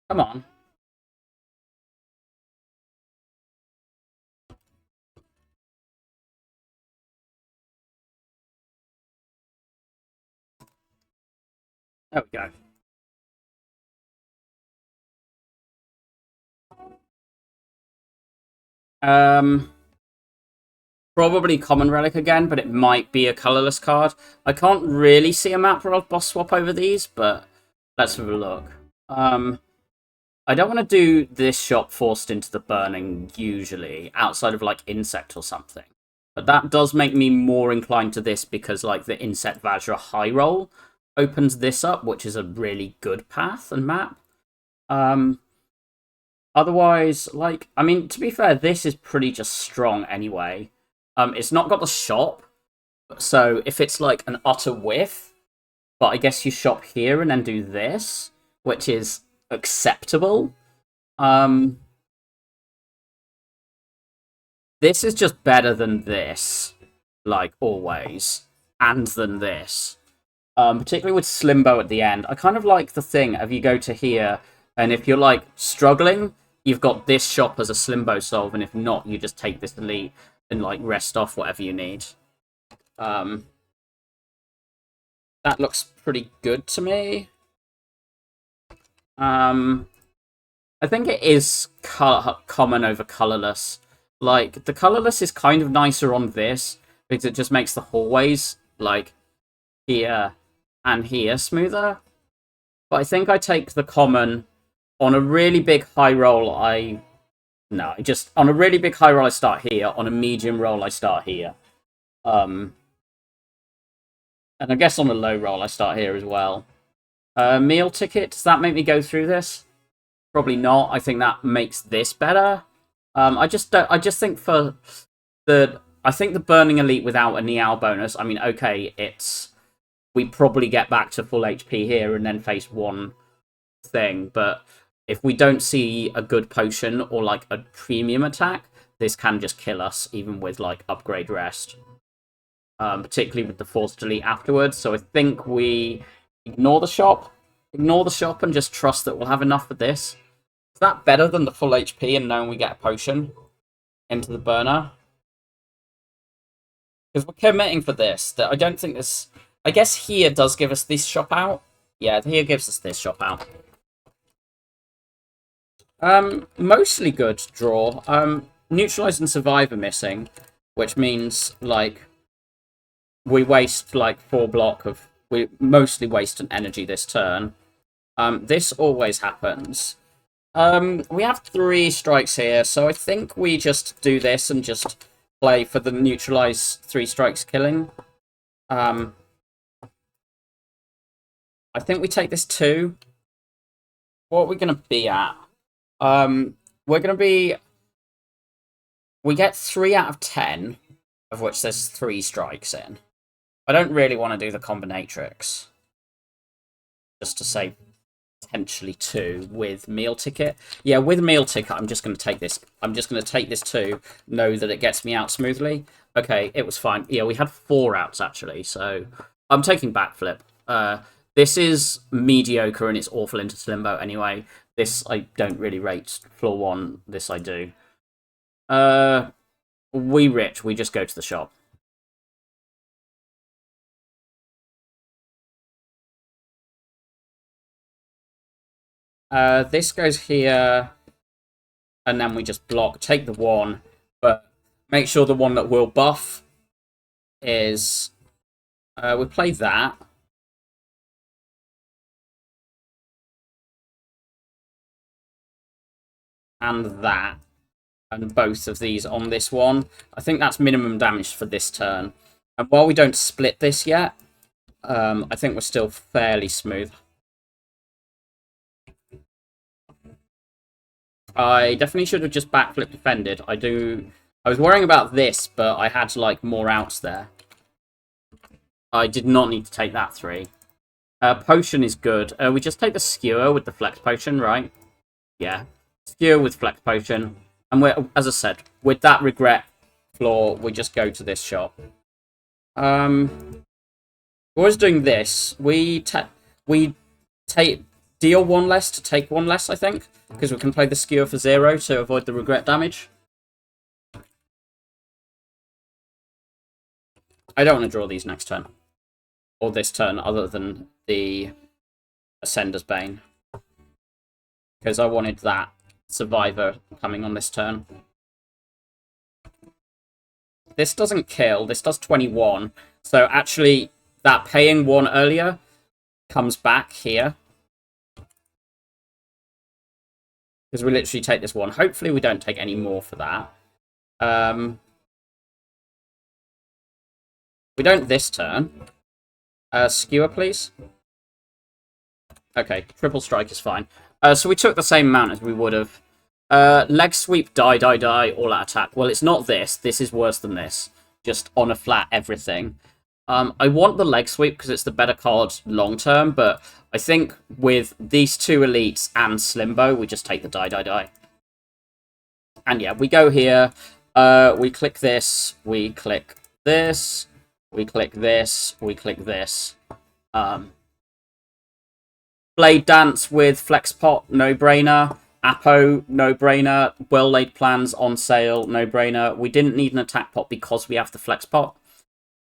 Come on. There we go. Um, Probably Common Relic again, but it might be a colorless card. I can't really see a map boss swap over these, but let's have a look. I don't want to do this shop forced into the burning usually, outside of like Insect or something. But that does make me more inclined to this because like the Insect Vajra high roll opens this up, which is a really good path and map. Um, Otherwise, like, I mean, to be fair, this is pretty just strong anyway. It's not got the shop, so if it's like an utter whiff, but I guess you shop here and then do this, which is acceptable. Um, this is just better than this, like always, and than this. Particularly with Slimbo at the end. I kind of like the thing of you go to here, and if you're like struggling, you've got this shop as a Slimbo solve, and if not, you just take this elite and like rest off whatever you need. Um, that looks pretty good to me. I think it is common over colorless. Like the colorless is kind of nicer on this because it just makes the hallways like here and here smoother. But I think I take the common on a really big high roll. No, just on a really big high roll I start here. On a medium roll I start here. And I guess on a low roll I start here as well. Meal ticket, does that make me go through this? Probably not. I think that makes this better. I just think for I think the Burning Elite without a Niao bonus, I mean, okay, we probably get back to full HP here and then face one thing, but if we don't see a good potion or like a premium attack, this can just kill us, even with like upgrade rest. Particularly with the forced delete afterwards. So I think we ignore the shop and just trust that we'll have enough for this. Is that better than the full HP and knowing we get a potion into the burner? Because we're committing for this. That I don't think this. I guess here does give us this shop out. Yeah, here gives us this shop out. Mostly good draw. Neutralize and survive are missing, which means like we waste like 4 block of. We mostly waste an energy this turn. This always happens. We have 3 strikes here, so I think we just do this and just play for the neutralize 3 strikes killing. I think we take this 2. What are we going to be at? We're going to be... We get 3 out of 10, of which there's 3 strikes in. I don't really want to do the combinatrix. Just to say potentially 2 with meal ticket. Yeah, with meal ticket, I'm just going to take this. I'm just going to take this 2, know that it gets me out smoothly. Okay, it was fine. Yeah, we had 4 outs, actually, so I'm taking backflip. This is mediocre and it's awful into Limbo anyway. This I don't really rate. Floor 1, this I do. We rich, we just go to the shop. This goes here, and then we just block, take the 1, but make sure the one that will buff is... we play that. And that. And both of these on this one. I think that's minimum damage for this turn. And while we don't split this yet, I think we're still fairly smooth. I definitely should have just backflip defended. I was worrying about this, but I had like more outs there. I did not need to take that 3. Potion is good. We just take the skewer with the flex potion, right? Yeah. Skewer with flex potion. And we're, as I said, with that regret floor, we just go to this shop. We're always doing this. We take deal 1 less to take 1 less, I think. Because we can play the skewer for 0 to avoid the regret damage. I don't want to draw these next turn. Or this turn, other than the Ascender's Bane. Because I wanted that Survivor coming on this turn. This doesn't kill. This does 21. So actually, that paying 1 earlier comes back here. Because we literally take this 1. Hopefully we don't take any more for that. We don't this turn. Skewer, please. Okay, triple strike is fine. So we took the same amount as we would have. Leg sweep, die, die, die, all out attack. Well, it's not this. This is worse than this. Just on a flat everything. I want the leg sweep because it's the better card long term, but I think with these 2 elites and Slimbo, we just take the die, die, die. And yeah, we go here. We click this. We click this. We click this. We click this. Blade Dance with Flexpot, no-brainer. Apo, no-brainer. Well-laid plans on sale, no-brainer. We didn't need an attack pot because we have the Flexpot.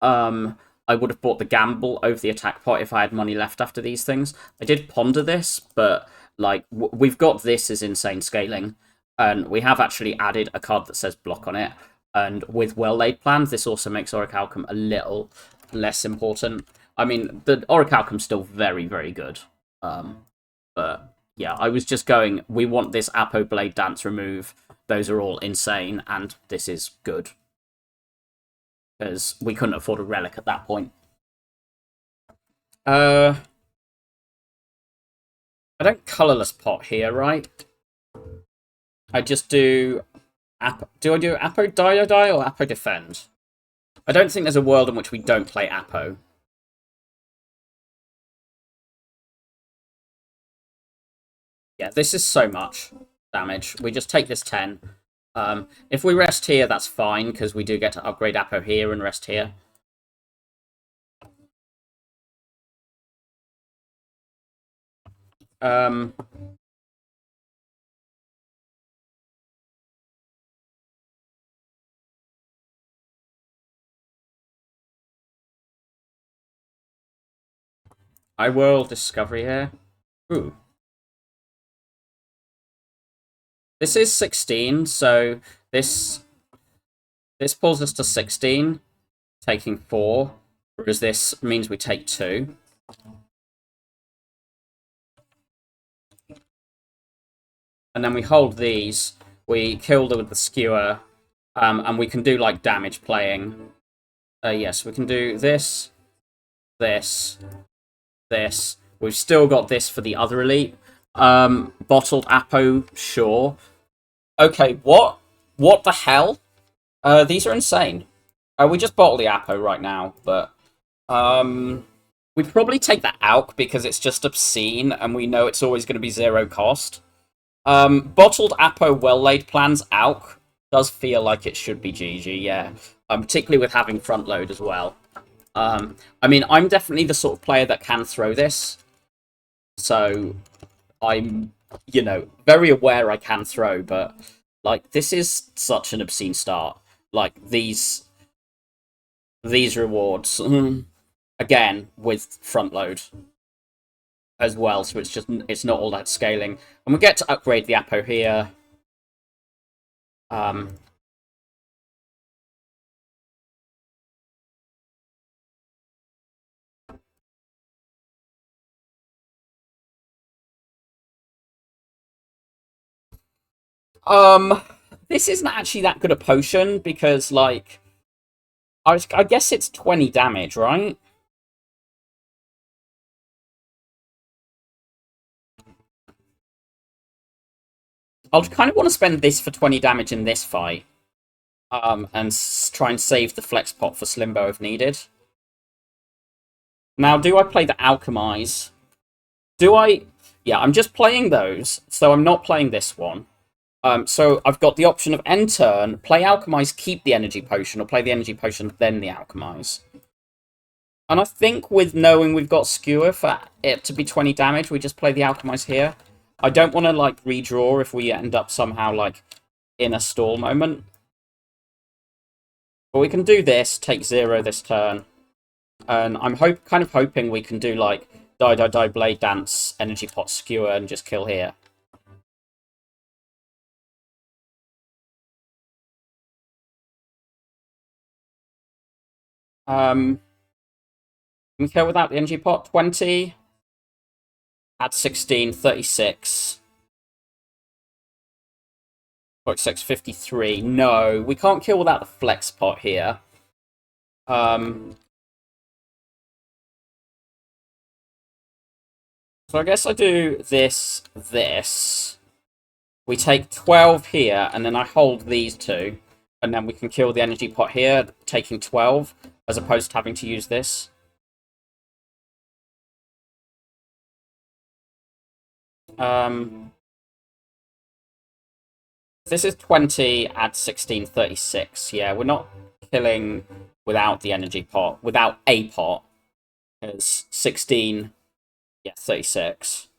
I would have bought the gamble over the attack pot if I had money left after these things. I did ponder this, but like we've got this as insane scaling, and we have actually added a card that says block on it. And with well-laid plans, this also makes Orichalcum a little less important. I mean, the Orichalcum's still very, very good. But yeah, I was just going, we want this Apo Blade Dance remove. Those are all insane, and this is good. Because we couldn't afford a relic at that point. I don't colourless pot here, right? I just do... Do I do Apo Die or Apo Defend? I don't think there's a world in which we don't play Apo. Yeah, this is so much damage. We just take this 10. If we rest here, that's fine, because we do get to upgrade Apo here and rest here. I will Discovery here. Ooh. This is 16, so this pulls us to 16, taking 4, whereas this means we take 2. And then we hold these, we kill them with the skewer, and we can do like damage playing. Yes, we can do this, this, this. We've still got this for the other elite. Bottled Apo, sure. Okay, what? What the hell? These are insane. We just bottle the Apo right now, but we probably take the Alk because it's just obscene, and we know it's always going to be 0 cost. Bottled Apo well-laid plans Alk does feel like it should be GG, yeah. Particularly with having front load as well. I mean, I'm definitely the sort of player that can throw this. So, I'm, you know, very aware I can throw, but, like, this is such an obscene start. Like, these rewards, again, with front load as well, so it's not all that scaling. And we get to upgrade the Apo here. This isn't actually that good a potion, because, like, I guess it's 20 damage, right? I'll kind of want to spend this for 20 damage in this fight. And try and save the flex pot for Slimbo if needed. Now, do I play the Alchemize? Do I... Yeah, I'm just playing those, so I'm not playing this one. So I've got the option of end turn, play Alchemize, keep the energy potion, or play the energy potion, then the Alchemize. And I think with knowing we've got Skewer for it to be 20 damage, we just play the Alchemize here. I don't want to, like, redraw if we end up somehow, like, in a stall moment. But we can do this, take 0 this turn. And I'm kind of hoping we can do, like, die, Blade Dance, Energy Pot Skewer, and just kill here. Can we kill without the Energy Pot? 20. Add 16, 36. 46, 53. No, we can't kill without the Flex Pot here. So I guess I do this. We take 12 here, and then I hold these two. And then we can kill the Energy Pot here, taking 12, as opposed to having to use this. This is 20, add 16, 36. Yeah, we're not killing without the Energy Pot, without a pot. Because 16, yeah, 36.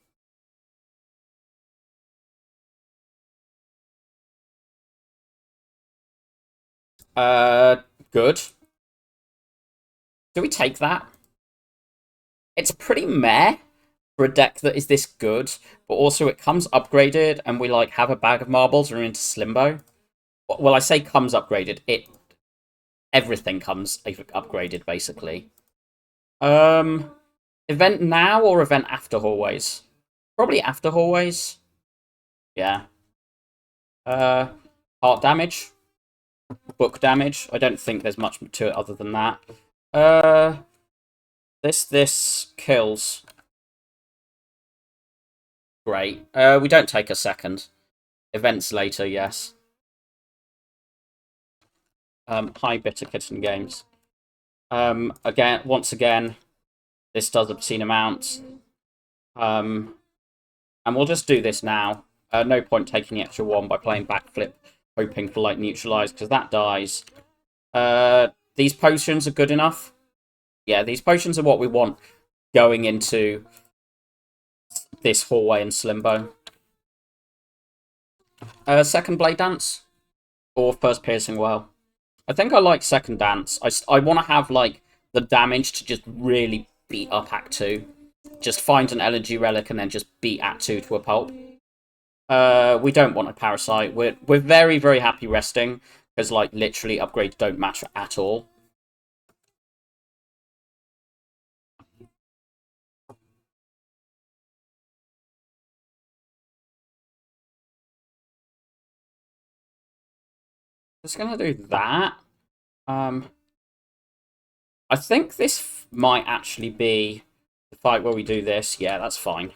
Good. Do we take that? It's pretty meh for a deck that is this good, but also it comes upgraded, and we like have a bag of marbles and are into Slimbo. Well, I say comes upgraded. Everything comes upgraded basically. Event now or event after hallways? Probably after hallways. Yeah. Heart damage. Book damage. I don't think there's much to it other than that. This kills. Great. We don't take a second. Events later, yes. Hi, Bitter Kitten Games. Once again, this does obscene amounts. And we'll just do this now. No point taking the extra 1 by playing backflip, hoping for, like, neutralize, because that dies. These potions are good enough. Yeah, these potions are what we want going into this hallway and Slimbo. Second Blade Dance? Or first Piercing Well? I think I like second Dance. I want to have, like, the damage to just really beat up Act 2. Just find an Elegy Relic and then just beat Act 2 to a pulp. We don't want a Parasite. We're very, very happy resting, because, like, literally upgrades don't matter at all. Just gonna do that. I think this might actually be the fight where we do this. Yeah, that's fine.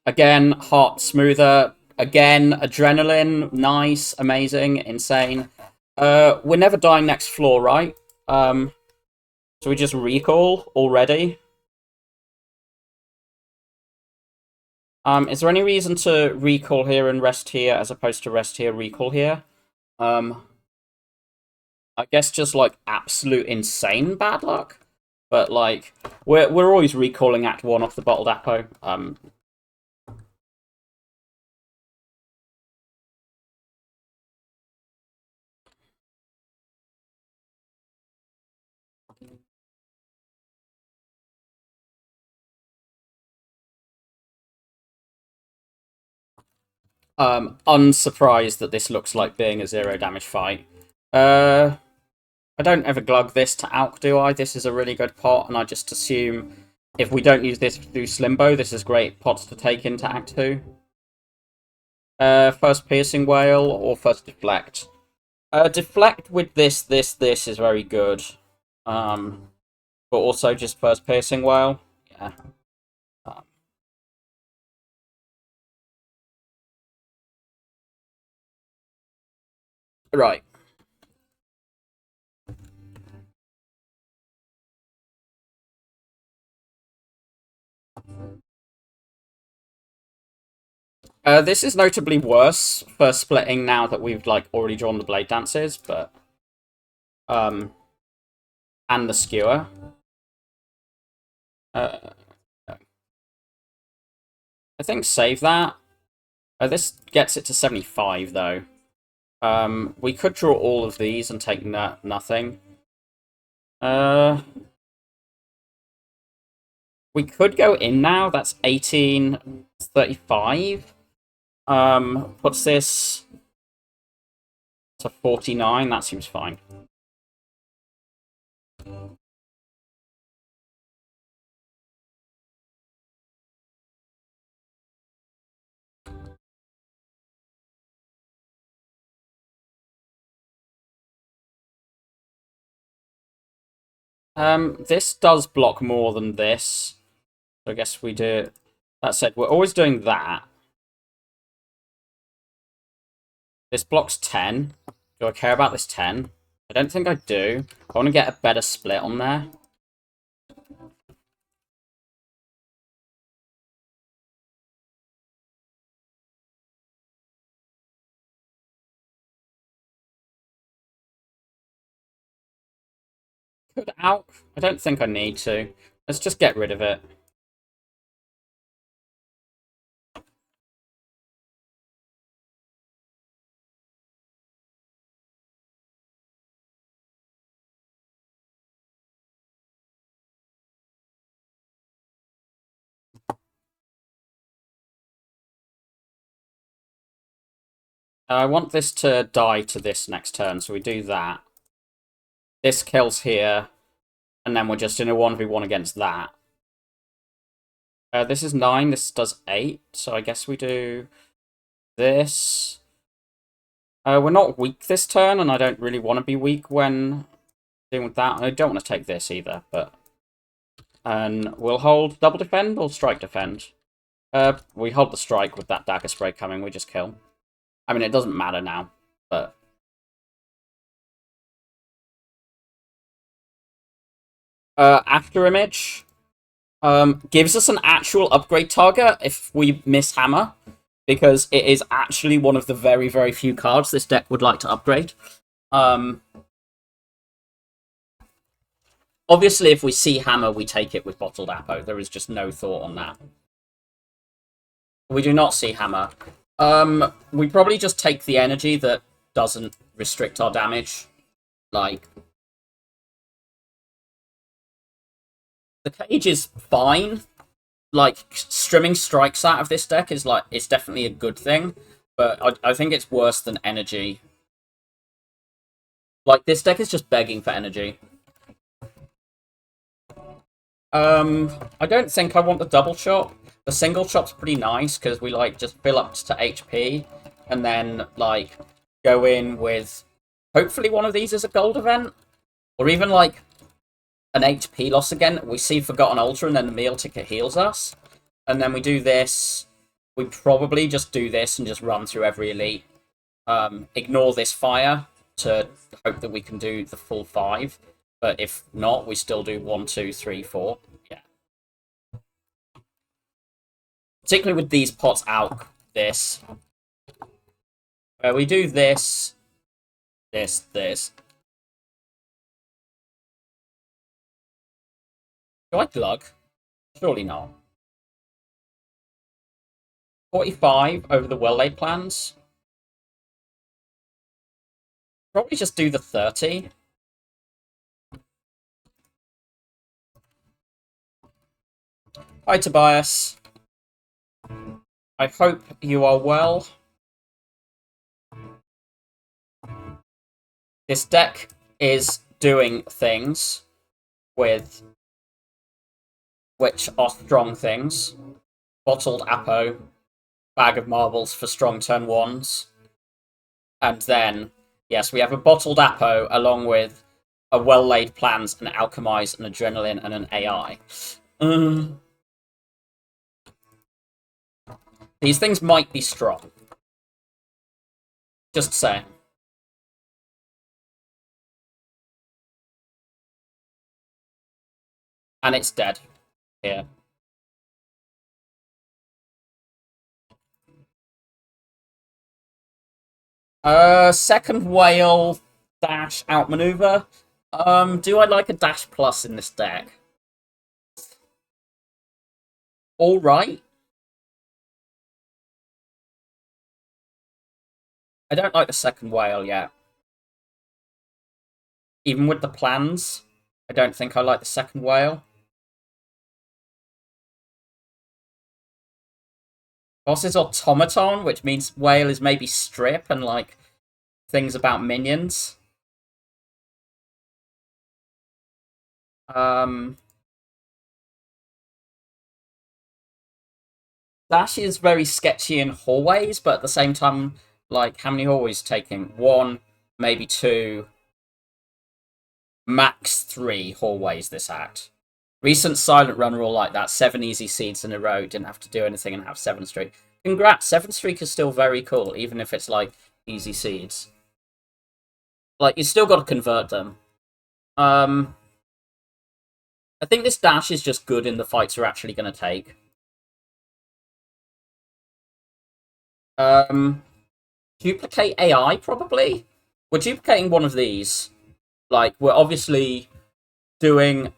Again, heart smoother. Again, adrenaline. Nice, amazing, insane. We're never dying next floor, right? So we just recall already. Is there any reason to recall here and rest here as opposed to rest here, recall here? I guess just like absolute insane bad luck. But like we're always recalling Act 1 off the bottled Apo. Unsurprised that this looks like being a 0 damage fight. I don't ever glug this to Alk, do I? This is a really good pot, and I just assume if we don't use this to do Slimbo, this is great pots to take into Act 2. First Piercing Whale or first Deflect? Deflect with this is very good. But also just first Piercing Whale. Yeah. Right. This is notably worse for splitting now that we've like already drawn the blade dances, but and the skewer. I think save that. This gets it to 75 though. We could draw all of these and take nothing. We could go in now. That's 1835. What's this? To 49. That seems fine. This does block more than this. So I guess we do. That said, we're always doing that. This blocks 10. Do I care about this 10? I don't think I do. I want to get a better split on there. Could out. I don't think I need to. Let's just get rid of it. I want this to die to this next turn, so we do that. This kills here, and then we're just in a 1v1 against that. This is 9, this does 8, so I guess we do this. We're not weak this turn, and I don't really want to be weak when dealing with that. I don't want to take this either, but... And we'll hold double defend or strike defend. We hold the strike with that dagger spray coming, we just kill. I mean, it doesn't matter now, but... After Image gives us an actual upgrade target if we miss Hammer, because it is actually one of the very, very few cards this deck would like to upgrade. Obviously, if we see Hammer, we take it with Bottled Apo. There is just no thought on that. We do not see Hammer. We probably just take the energy that doesn't restrict our damage. Like, the cage is fine. Like, strimming strikes out of this deck is like, it's definitely a good thing, but I think it's worse than energy. Like, this deck is just begging for energy. I don't think I want the double chop. The single chop's pretty nice, because we, like, just fill up to HP, and then, like, go in with... Hopefully one of these is a gold event, or even, like, an HP loss again. We see Forgotten Ultra, and then the meal ticket heals us. And then we do this. We probably just do this and just run through every elite. Ignore this fire to hope that we can do the full 5. But if not, we still do 1, 2, 3, 4. Yeah. Particularly with these pots out, this. We do this, this. Do I glug? Surely not. 45 over the well-laid plans. Probably just do the 30. Hi, Tobias. I hope you are well. This deck is doing things with which are strong things. Bottled Apo, Bag of Marbles for strong turn 1s. And then, yes, we have a Bottled Apo along with a well-laid plans, an Alchemize, an Adrenaline, and an AI. These things might be strong. Just saying. And it's dead here. Second whale, dash, outmaneuver. Do I like a dash plus in this deck? Alright. I don't like the second whale yet. Even with the plans, I don't think I like the second whale. Boss is automaton, which means whale is maybe strip and like things about minions. Dash is very sketchy in hallways, but at the same time, like, how many hallways taking? One, maybe two, max 3 hallways this act. Recent Silent Run rule like that, 7 easy seeds in a row, didn't have to do anything and have 7 streak. Congrats, 7 streak is still very cool, even if it's like easy seeds. Like, you still got to convert them. I think this dash is just good in the fights you're actually going to take. Duplicate AI, probably? We're duplicating one of these. Like, we're obviously doing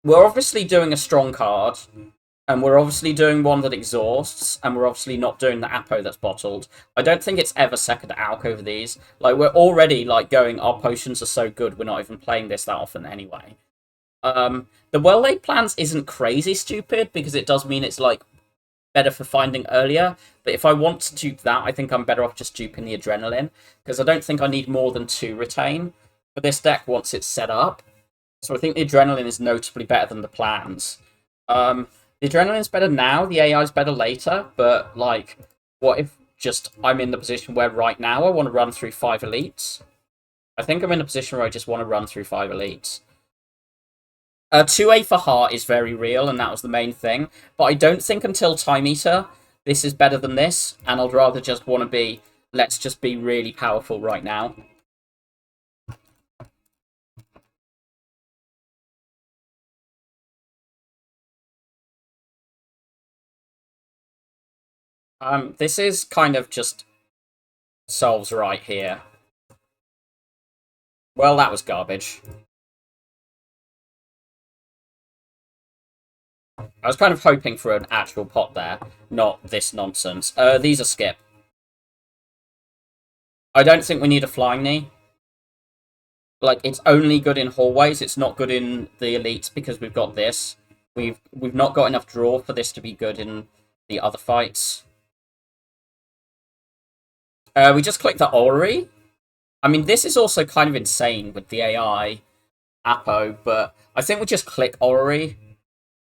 a strong card, and we're obviously doing one that exhausts, and we're obviously not doing the Apo that's bottled. I don't think it's ever second Alk over these. Like, we're already, like, going, our potions are so good, we're not even playing this that often anyway. The well-laid plans isn't crazy stupid, because it does mean it's, like, better for finding earlier, but if I want to dupe that, I think I'm better off just duping the adrenaline, because I don't think I need more than 2 retain for this deck once it's set up. So I think the adrenaline is notably better than the plans. The adrenaline's better now, the AI is better later, but, like, what if just I'm in the position where right now I want to run through 5 elites? I think I'm in a position where I just want to run through 5 elites. 2A for heart is very real, and that was the main thing. But I don't think until Time Eater, this is better than this, and I'd rather just want to be, let's just be really powerful right now. This is kind of just solves right here. Well, that was garbage. I was kind of hoping for an actual pot there, not this nonsense. These are skip. I don't think we need a flying knee. Like, it's only good in hallways, it's not good in the elites because we've got this. We've not got enough draw for this to be good in the other fights. We just click the orrery. I mean, this is also kind of insane with the AI Apo, but I think we just click orrery.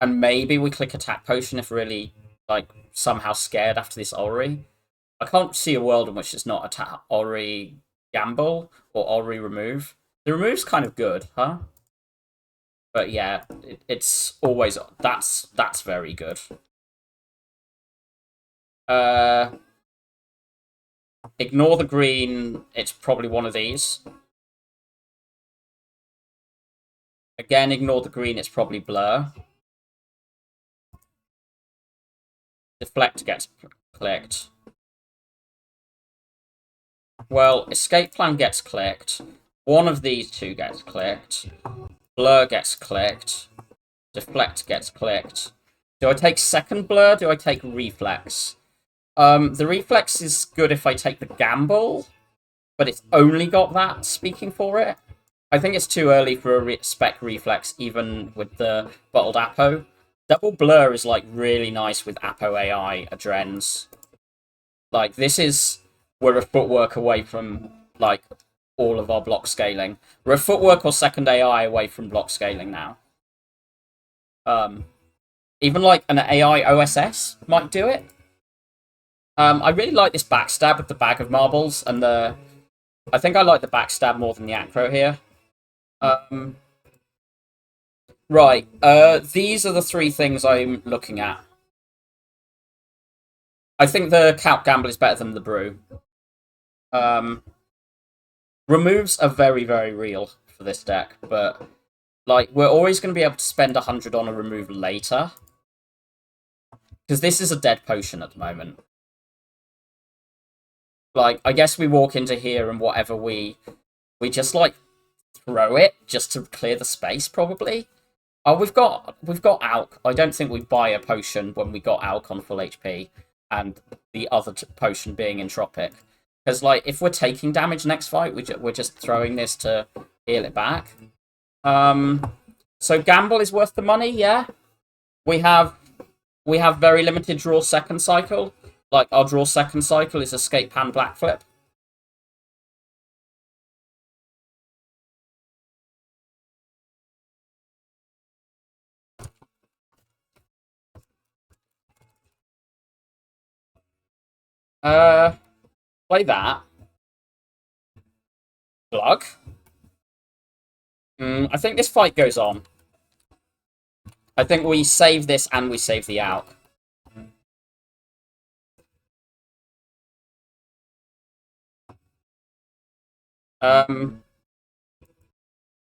And maybe we click attack potion if we're really, like, somehow scared after this orrery. I can't see a world in which it's not attack orrery gamble or orrery remove. The remove's kind of good, huh? But yeah, it's always that's very good. Ignore the green. It's probably one of these. Again, ignore the green. It's probably blur. Deflect gets clicked. Well, escape plan gets clicked. One of these two gets clicked. Blur gets clicked. Deflect gets clicked. Do I take second blur? Do I take reflex? The reflex is good if I take the gamble, but it's only got that speaking for it. I think it's too early for a spec reflex, even with the bottled Apo. Double blur is, like, really nice with Apo AI adrens. Like, this is... We're a footwork away from, like, all of our block scaling. We're a footwork or second AI away from block scaling now. Even, like, an AI OSS might do it. I really like this backstab with the bag of marbles, and the... I think I like the backstab more than the acro here. Right, these are the 3 things I'm looking at. I think the Calc Gamble is better than the Brew. Removes are very, very real for this deck, but, like, we're always going to be able to spend 100 on a remove later. Because this is a dead potion at the moment. Like, I guess we walk into here and whatever we just, like, throw it just to clear the space, probably. Oh, we've got Alk. I don't think we buy a potion when we got Alk on full HP, and the other potion being Entropic. Because, like, if we're taking damage next fight, we're just throwing this to heal it back. So gamble is worth the money, yeah. We have very limited draw second cycle. Like, our draw second cycle is Escape Pan Blackflip. Play that. Glug. I think this fight goes on. I think we save this and we save the out.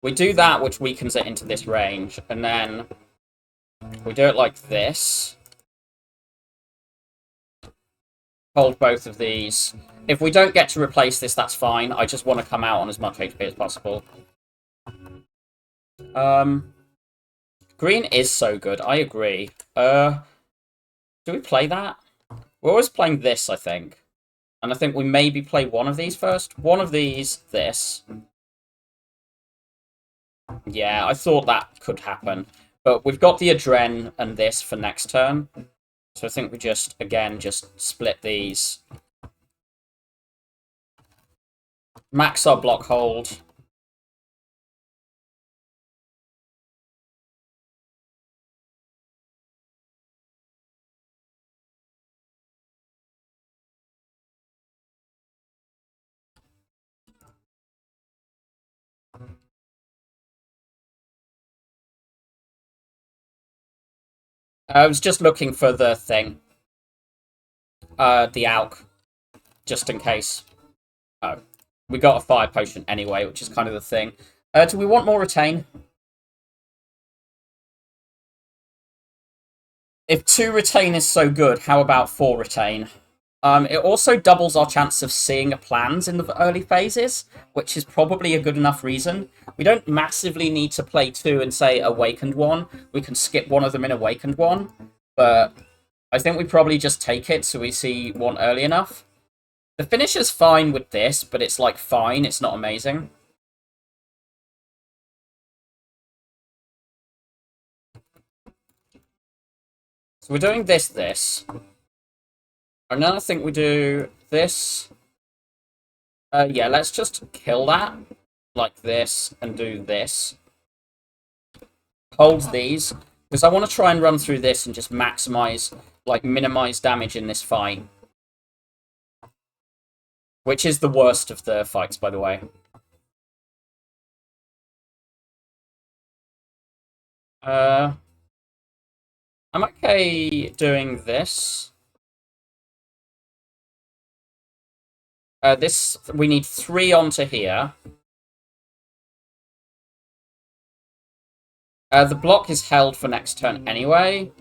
We do that, which weakens it into this range, and then we do it like this. Hold both of these. If we don't get to replace this, that's fine. I just want to come out on as much HP as possible. Green is so good. I agree. Do we play that? We're always playing this, I think. And I think we maybe play one of these first. One of these, this. Yeah, I thought that could happen. But we've got the Adren and this for next turn. So I think we just, again, just split these. Max our block hold. I was just looking for the thing. The Alk. Just in case. Oh. We got a fire potion anyway, which is kind of the thing. Do we want more retain? If 2 retain is so good, how about 4 retain? It also doubles our chance of seeing plans in the early phases, which is probably a good enough reason. We don't massively need to play 2 and say Awakened 1. We can skip one of them in Awakened 1, but I think we probably just take it so we see 1 early enough. The finisher's fine with this, but it's like fine, it's not amazing. So we're doing this. And then I think we do this. Yeah, let's just kill that. Like this, and do this. Hold these. Because I want to try and run through this and just maximize, like, minimize damage in this fight. Which is the worst of the fights, by the way. I'm okay doing this. We need 3 onto here. The block is held for next turn anyway.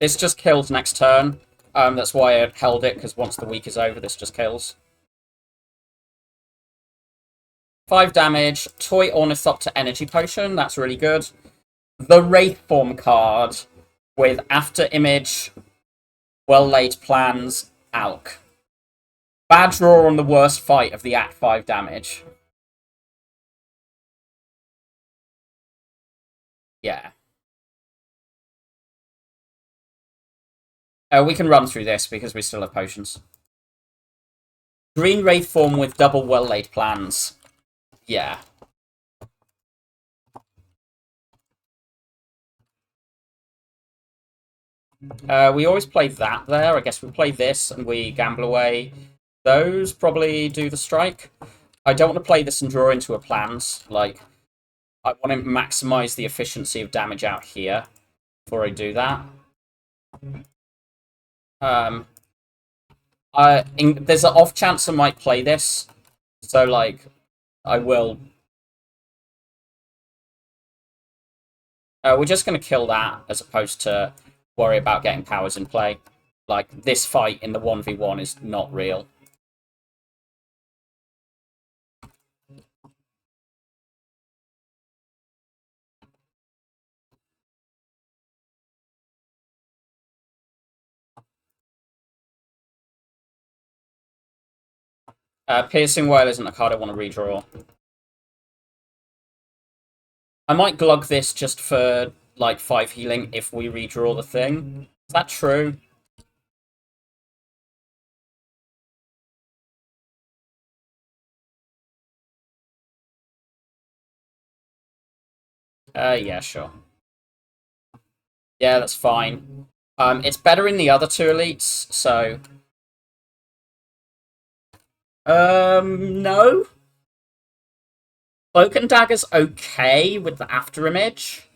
This just kills next turn. That's why I held it, because once the week is over, this just kills. 5 damage. Toy Ornithopter Energy Potion. That's really good. The Wraithform card with After Image, Well-Laid Plans, Alk. Bad draw on the worst fight of the Act 5 damage. Yeah. We can run through this because we still have potions. Green Wraithform with double Well-Laid Plans. Yeah. We always play that there. I guess we play this and we gamble away. Those probably do the strike. I don't want to play this and draw into a plans. Like, I want to maximize the efficiency of damage out here before I do that. There's an off chance I might play this. So, like, I will We're just going to kill that as opposed to worry about getting powers in play. Like, this fight in the 1v1 is not real. Piercing Wail isn't a card I want to redraw. I might glug this just for, like, 5 healing if we redraw the thing. Is that true? Yeah, sure. Yeah, that's fine. It's better in the other 2 elites, so... no? Cloak and Dagger's okay with the after image.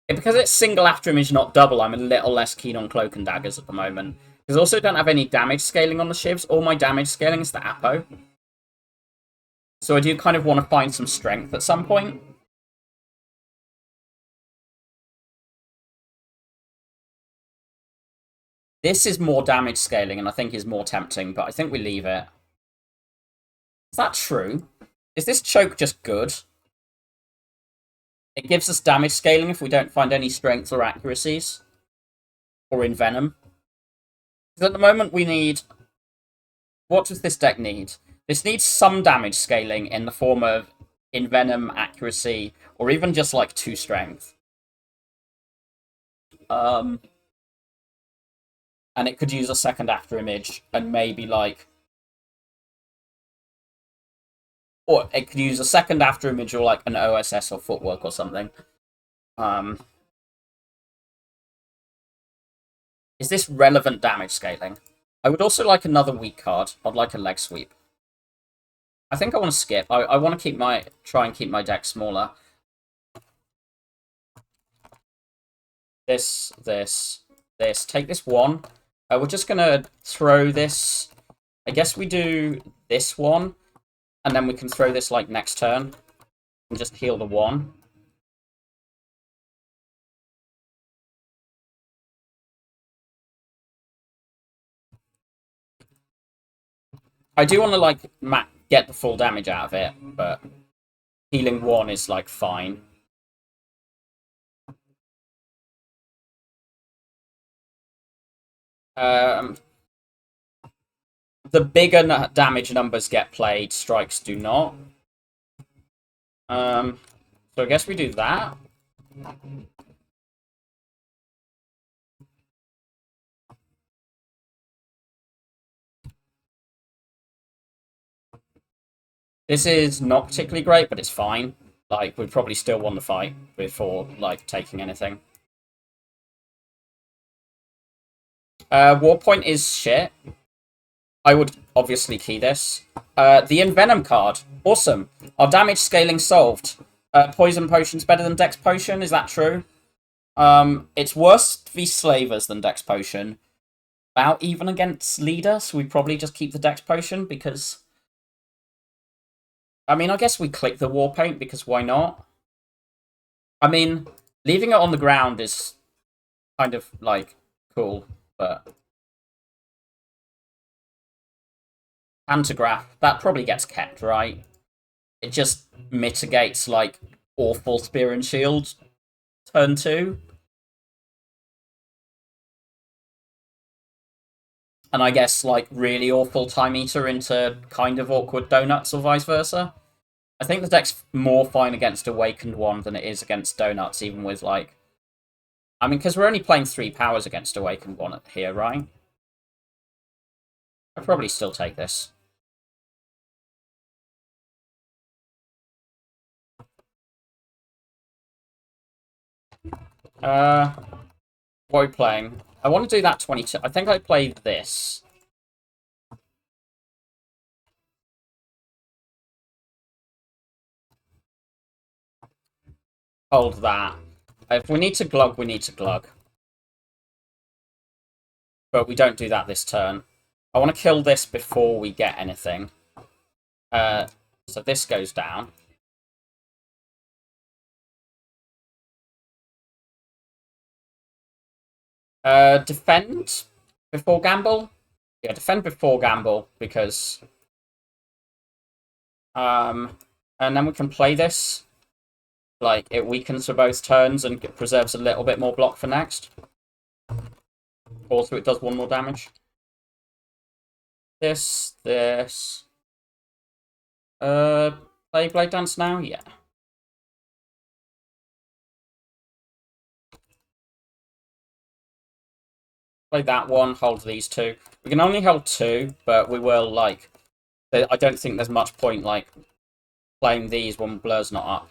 Because it's single after image, not double, I'm a little less keen on Cloak and Daggers at the moment. Because I also don't have any damage scaling on the shivs. All my damage scaling is the Apo. So I do kind of want to find some strength at some point. This is more damage scaling, and I think is more tempting, but I think we leave it. Is that true? Is this choke just good? It gives us damage scaling if we don't find any strengths or accuracies. Or in Venom. Because at the moment we need... What does this deck need? This needs some damage scaling in the form of Envenom, accuracy, or even just like 2 strength. And it could use a second after image, and maybe like... Or it could use a second after image or like an OSS or footwork or something. Is this relevant damage scaling? I would also like another weak card. I'd like a leg sweep. I think I want to skip. I want to try and keep my deck smaller. This. Take this 1. We're just going to throw this. I guess we do this 1. And then we can throw this like next turn. And just heal the 1. I do want to like get the full damage out of it, but healing 1 is like fine. The bigger damage numbers get played, strikes do not. So I guess we do that. This is not particularly great, but it's fine. Like, we'd probably still won the fight before, like, taking anything. Warpoint is shit. I would obviously key this. The Envenom card. Awesome. Our damage scaling solved. Poison Potion's better than Dex Potion, is that true? It's worse v Slavers than Dex Potion. About even against Leader, so we probably just keep the Dex Potion, because... I mean, I guess we click the Warpaint, because why not? I mean, leaving it on the ground is kind of, like, cool, but... Pantograph, that probably gets kept, right? It just mitigates, like, awful Spear and Shield turn 2. And I guess, like, really awful Time Eater into kind of awkward Donuts or vice versa. I think the deck's more fine against Awakened 1 than it is against Donuts, even with, like... I mean, because we're only playing 3 powers against Awakened 1 here, right? I'd probably still take this. What are we playing? I want to do that 22. I think I play this. Hold that. If we need to glug, we need to glug. But we don't do that this turn. I want to kill this before we get anything. So this goes down. Defend before gamble? Yeah, defend before gamble, because... and then we can play this. Like, it weakens for both turns and preserves a little bit more block for next. Also, it does 1 more damage. This. Play Blade Dance now? Yeah. Play that one, hold these 2. We can only hold 2, but we will, like... I don't think there's much point, like, playing these when Blur's not up.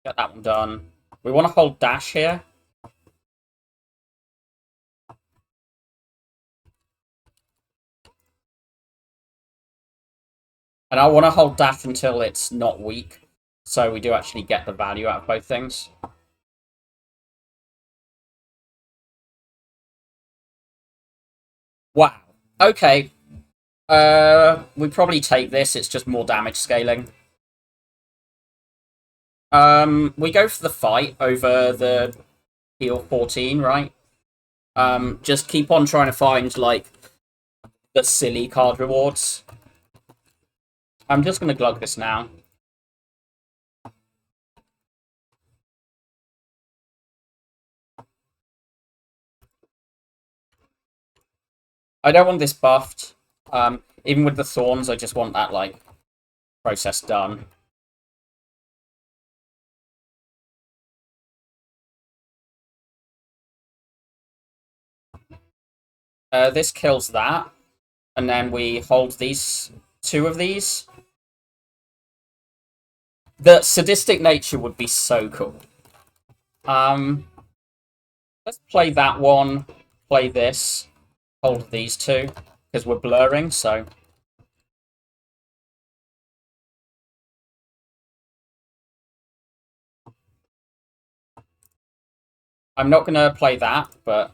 Get that one done. We want to hold Dash here. And I want to hold Dash until it's not weak, so we do actually get the value out of both things. Wow. Okay. We probably take this. It's just more damage scaling. We go for the fight over the heal 14, right? Just keep on trying to find, like, the silly card rewards. I'm just going to glug this now. I don't want this buffed. Even with the thorns, I just want that, like, process done. This kills that. And then we hold these 2 of these. The sadistic nature would be so cool. Let's play that one. Play this. Hold these 2. Because we're blurring, so... I'm not going to play that, but...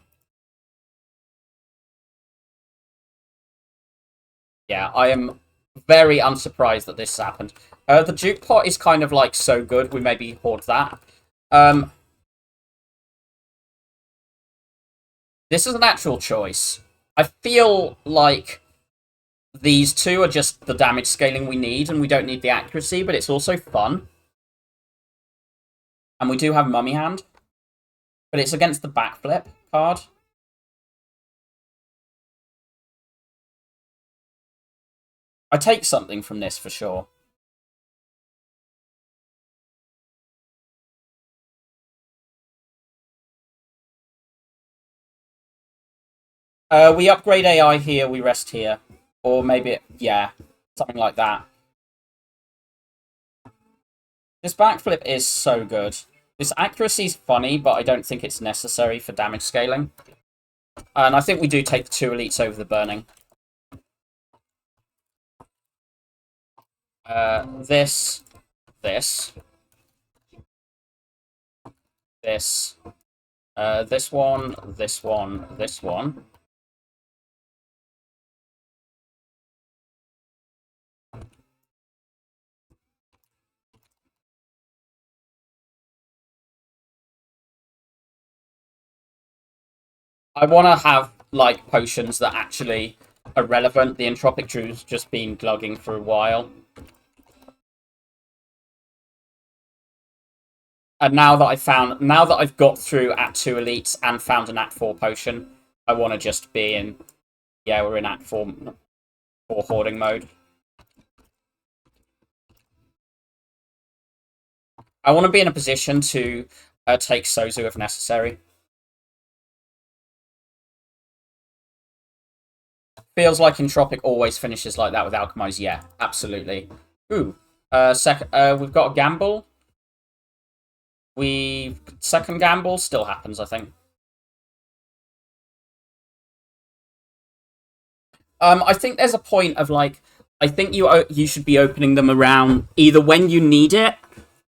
Yeah, I am very unsurprised that this happened. The Duke Pot is kind of, like, so good. We maybe hoard that. This is an actual choice. I feel like these 2 are just the damage scaling we need, and we don't need the accuracy, but it's also fun. And we do have Mummy Hand. But it's against the backflip card. I take something from this for sure. We upgrade AI here, we rest here. Or maybe, yeah, something like that. This backflip is so good. This accuracy is funny, but I don't think it's necessary for damage scaling. And I think we do take the 2 elites over the burning. This. This one, this one, this one. I want to have, like, potions that actually are relevant. The Entropic Drew's just been glugging for a while. And now that I've got through Act 2 elites and found an Act 4 potion, I want to just be in, yeah, we're in Act 4 hoarding mode. I want to be in a position to take Sozu if necessary. Feels like Entropic always finishes like that with Alchemize. Yeah, absolutely. Ooh. We've got a gamble. Second gamble still happens, I think. I think there's a point of, like, I think you should be opening them around either when you need it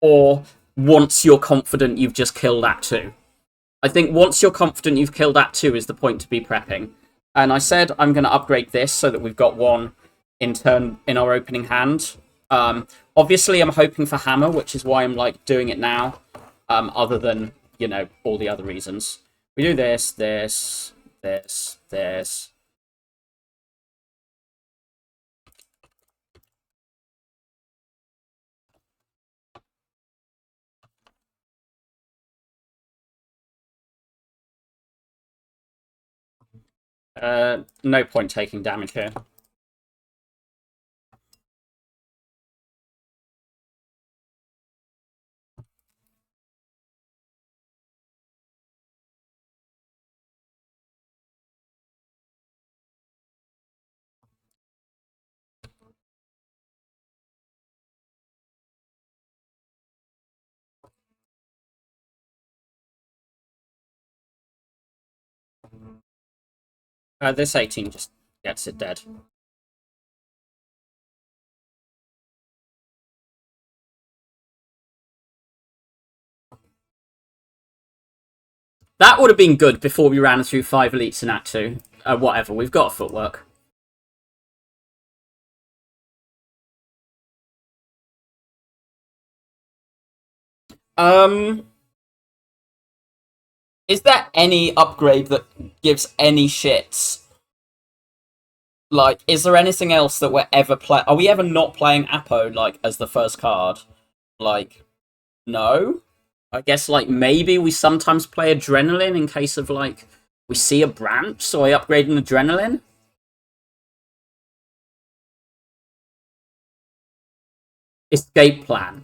or once you're confident you've just killed Act 2. I think once you're confident you've killed Act 2 is the point to be prepping. And I said I'm going to upgrade this so that we've got one in our opening hand. Obviously, I'm hoping for Hammer, which is why I'm, like, doing it now. Other than you know, all the other reasons. We do this, this, this, this. No point taking damage here. This 18 just gets it dead. That would have been good before we ran through 5 elites in Act 2. Whatever, we've got footwork. Is there any upgrade that gives any shits? Like, is there anything else that we're ever playing? Are we ever not playing Apo, like, as the first card? Like, no? I guess, like, maybe we sometimes play Adrenaline in case of, like, we see a branch, so I upgrade an Adrenaline? Escape plan.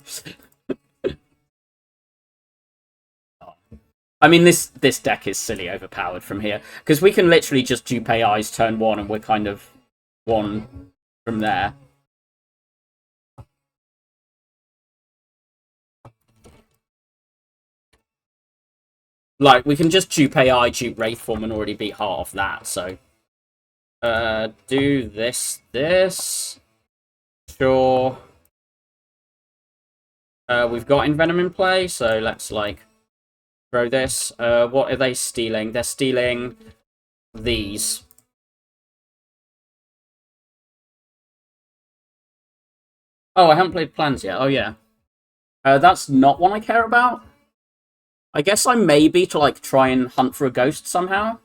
I mean, this deck is silly overpowered from here. Because we can literally just dupe AIs turn 1 and we're kind of one from there. Like, we can just dupe AI, dupe Wraithform, and already beat half that, so... do this. Sure. We've got Envenom in play, so let's, like, throw this. What are they stealing? They're stealing these. Oh, I haven't played plans yet. Oh, yeah. That's not one I care about. I guess I maybe to, like, try and hunt for a ghost somehow.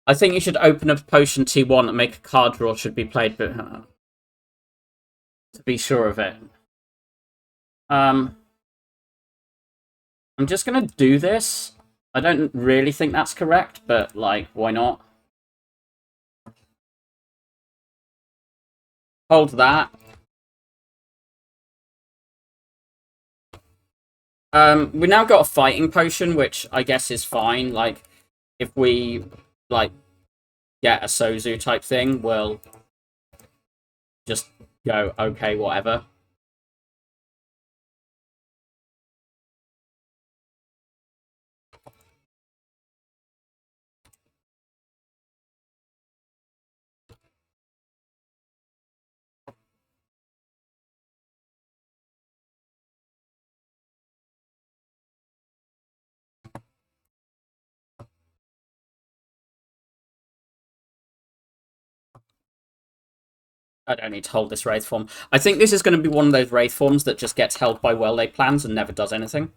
I think you should open a potion T1 and make a card draw should be played, but to be sure of it. I'm just gonna do this. I don't really think that's correct, but, like, why not? Hold that. We now got a fighting potion, which I guess is fine. Like, if we, like, get a Sozu type thing, we'll just go, okay, whatever. I don't need to hold this Wraith form. I think this is going to be one of those Wraith forms that just gets held by well-laid plans and never does anything.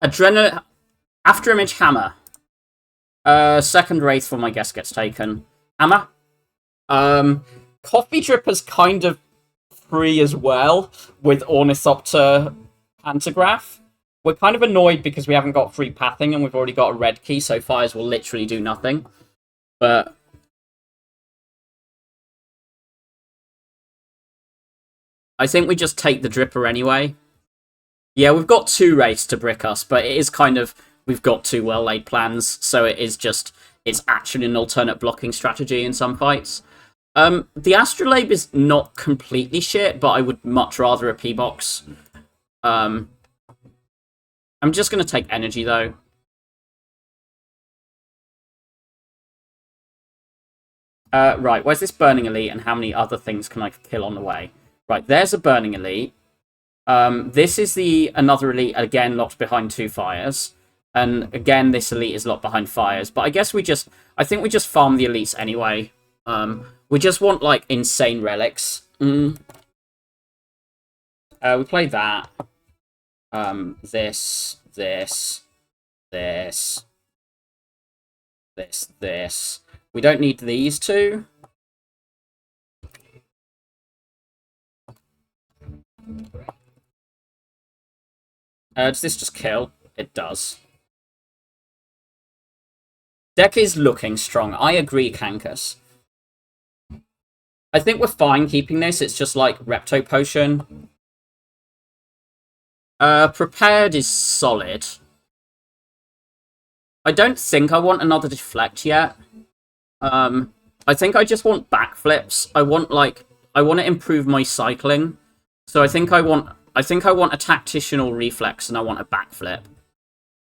Adrenaline... After Image Hammer. Second Wraith form, I guess, gets taken. Hammer? Coffee Dripper's kind of free as well, with Ornithopter Pantograph. We're kind of annoyed because we haven't got free pathing and we've already got a red key, so fires will literally do nothing. But I think we just take the Dripper anyway. Yeah, we've got 2 Wraiths to brick us, but it is kind of... We've got 2 well-laid plans, so it is just... It's actually an alternate blocking strategy in some fights. The Astrolabe is not completely shit, but I would much rather a P-Box. I'm just going to take energy, though. Right, where's this Burning Elite, and how many other things can I kill on the way? Right, there's a Burning Elite. This is another Elite, again, locked behind 2 fires. And again, this Elite is locked behind fires. But I guess I think we just farm the Elites anyway. We just want, like, insane relics. We play that. This. We don't need these 2. Does this just kill? It does. Deck is looking strong. I agree, Kankus. I think we're fine keeping this. It's just like Repto Potion. Prepared is solid. I don't think I want another Deflect yet. I think I just want backflips. I want to improve my cycling. So I think I want a tactitional reflex and I want a backflip.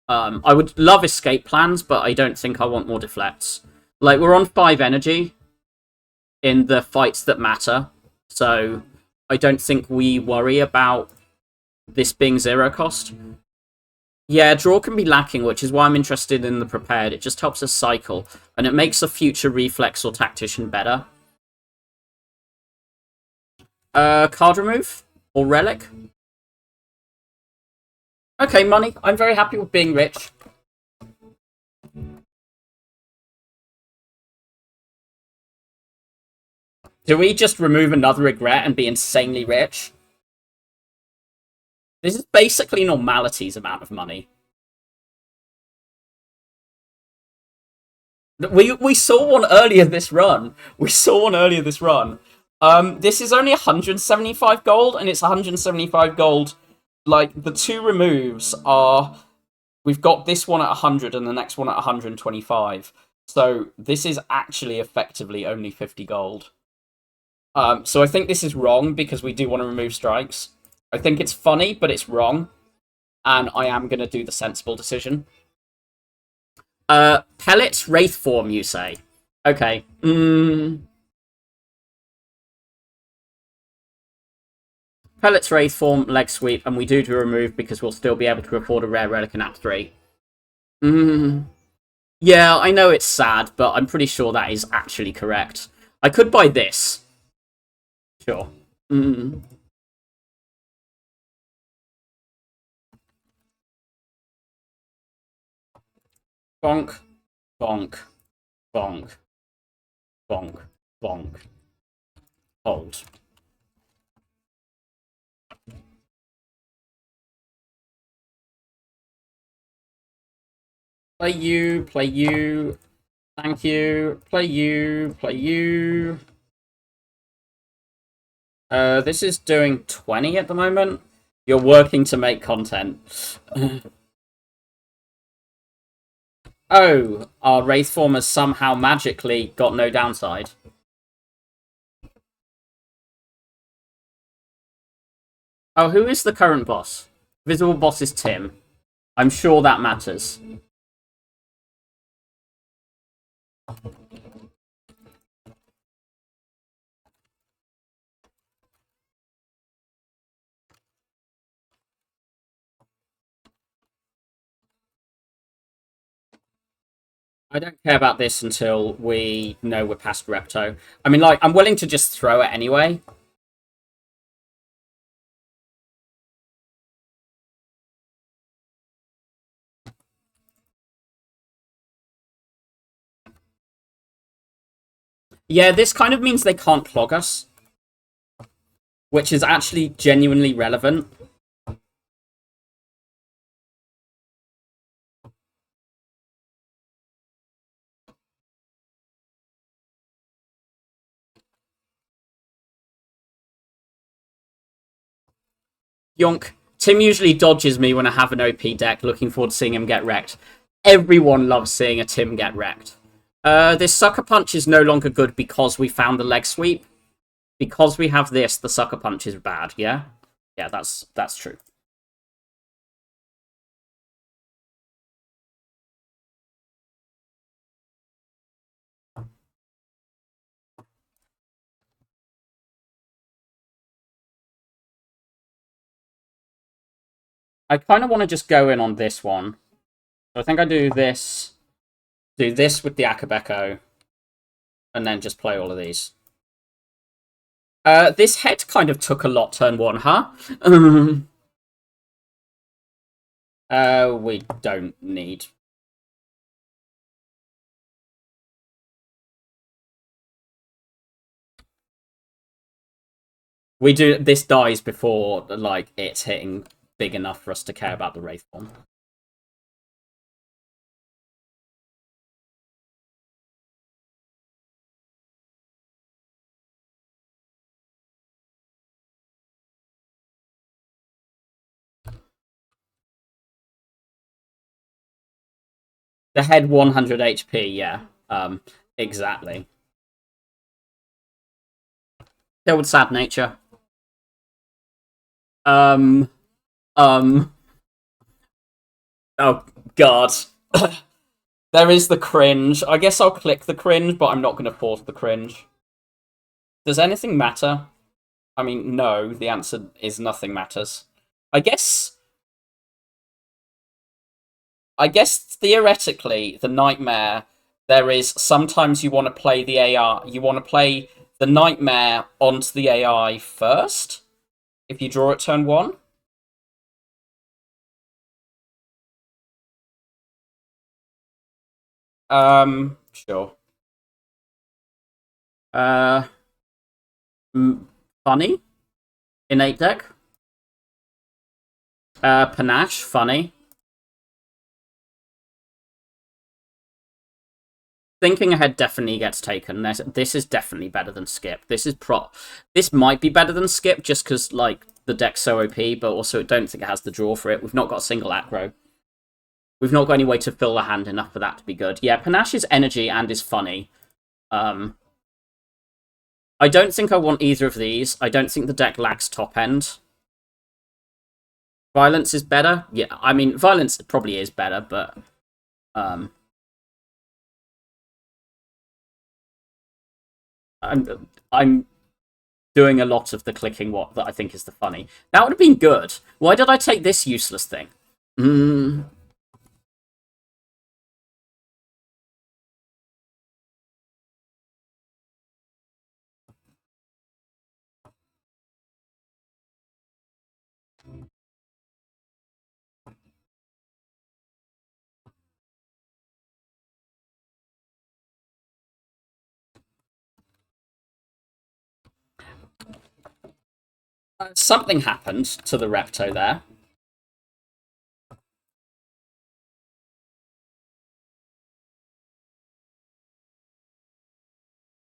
I would love escape plans, but I don't think I want more deflects. Like, we're on 5 energy in the fights that matter, so I don't think we worry about this being 0 cost. Yeah, draw can be lacking, which is why I'm interested in the prepared. It just helps us cycle, and it makes a future reflex or tactician better. Card remove? Or relic? Okay, money. I'm very happy with being rich. Do we just remove another regret and be insanely rich? This is basically normality's amount of money. We saw one earlier this run. This is only 175 gold, and it's 175 gold. Like, the 2 removes are... We've got this one at 100 and the next one at 125. So this is actually effectively only 50 gold. So I think this is wrong because we do want to remove strikes. I think it's funny, but it's wrong. And I am going to do the sensible decision. Pellets, Wraith form, you say? Okay. Pellets, Wraith form, leg sweep, and we do remove because we'll still be able to afford a rare relic in Act 3. Yeah, I know it's sad, but I'm pretty sure that is actually correct. I could buy this. Sure. Bonk, bonk, bonk, bonk, bonk. Hold. Play you. Thank you. Play you. This is doing 20 at the moment. You're working to make content. Oh, our Wraith form has somehow magically got no downside. Oh, who is the current boss? Visible boss is Tim. I'm sure that matters. I don't care about this until we know we're past Repto. I mean, like, I'm willing to just throw it anyway. Yeah, this kind of means they can't clog us. Which is actually genuinely relevant. Yonk. Tim usually dodges me when I have an OP deck. Looking forward to seeing him get wrecked. Everyone loves seeing a Tim get wrecked. This Sucker Punch is no longer good because we found the leg sweep. Because we have this, the Sucker Punch is bad, yeah? Yeah, that's true. I kind of want to just go in on this one. So I think I do this with the Akabeko, and then just play all of these. This head kind of took a lot turn 1, huh? We don't need. We do. This dies before, like, it's hitting big enough for us to care about the Wraithform. The head 100 HP, yeah. Exactly. Killed Sad Nature. Oh, God. There is the cringe. I guess I'll click the cringe, but I'm not going to force the cringe. Does anything matter? I mean, no. The answer is nothing matters. I guess theoretically, the Nightmare, there is sometimes you want to play the AI. You want to play the Nightmare onto the AI first, if you draw at turn 1. Sure. Funny? Innate deck? Panache, funny. Thinking Ahead definitely gets taken. This is definitely better than Skip. This might be better than Skip just because, like, the deck's so OP, but also I don't think it has the draw for it. We've not got a single aggro. We've not got any way to fill the hand enough for that to be good. Yeah, Panache is energy and is funny. I don't think I want either of these. I don't think the deck lacks top end. Violence is better? Yeah, I mean, Violence probably is better, but... I'm doing a lot of the clicking that I think is the funny. That would have been good. Why did I take this useless thing? Something happened to the Repto there.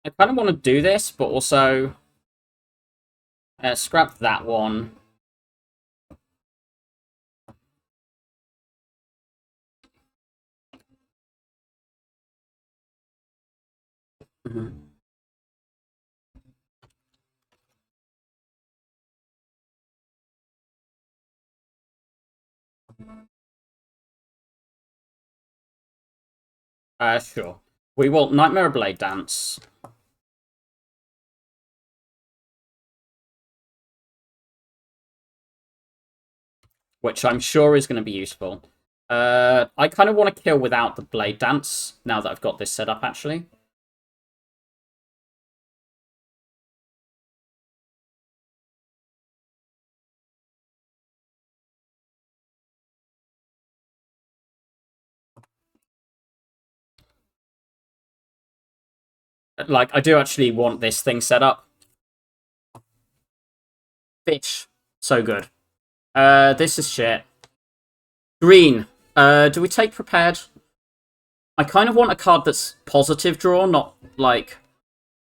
I kind of want to do this, but also scrap that one. Sure. We will Nightmare Blade Dance. Which I'm sure is going to be useful. I kind of want to kill without the Blade Dance, now that I've got this set up, actually. Like, I do actually want this thing set up. Fish. So good. This is shit. Green. Do we take Prepared? I kind of want a card that's positive draw, not like...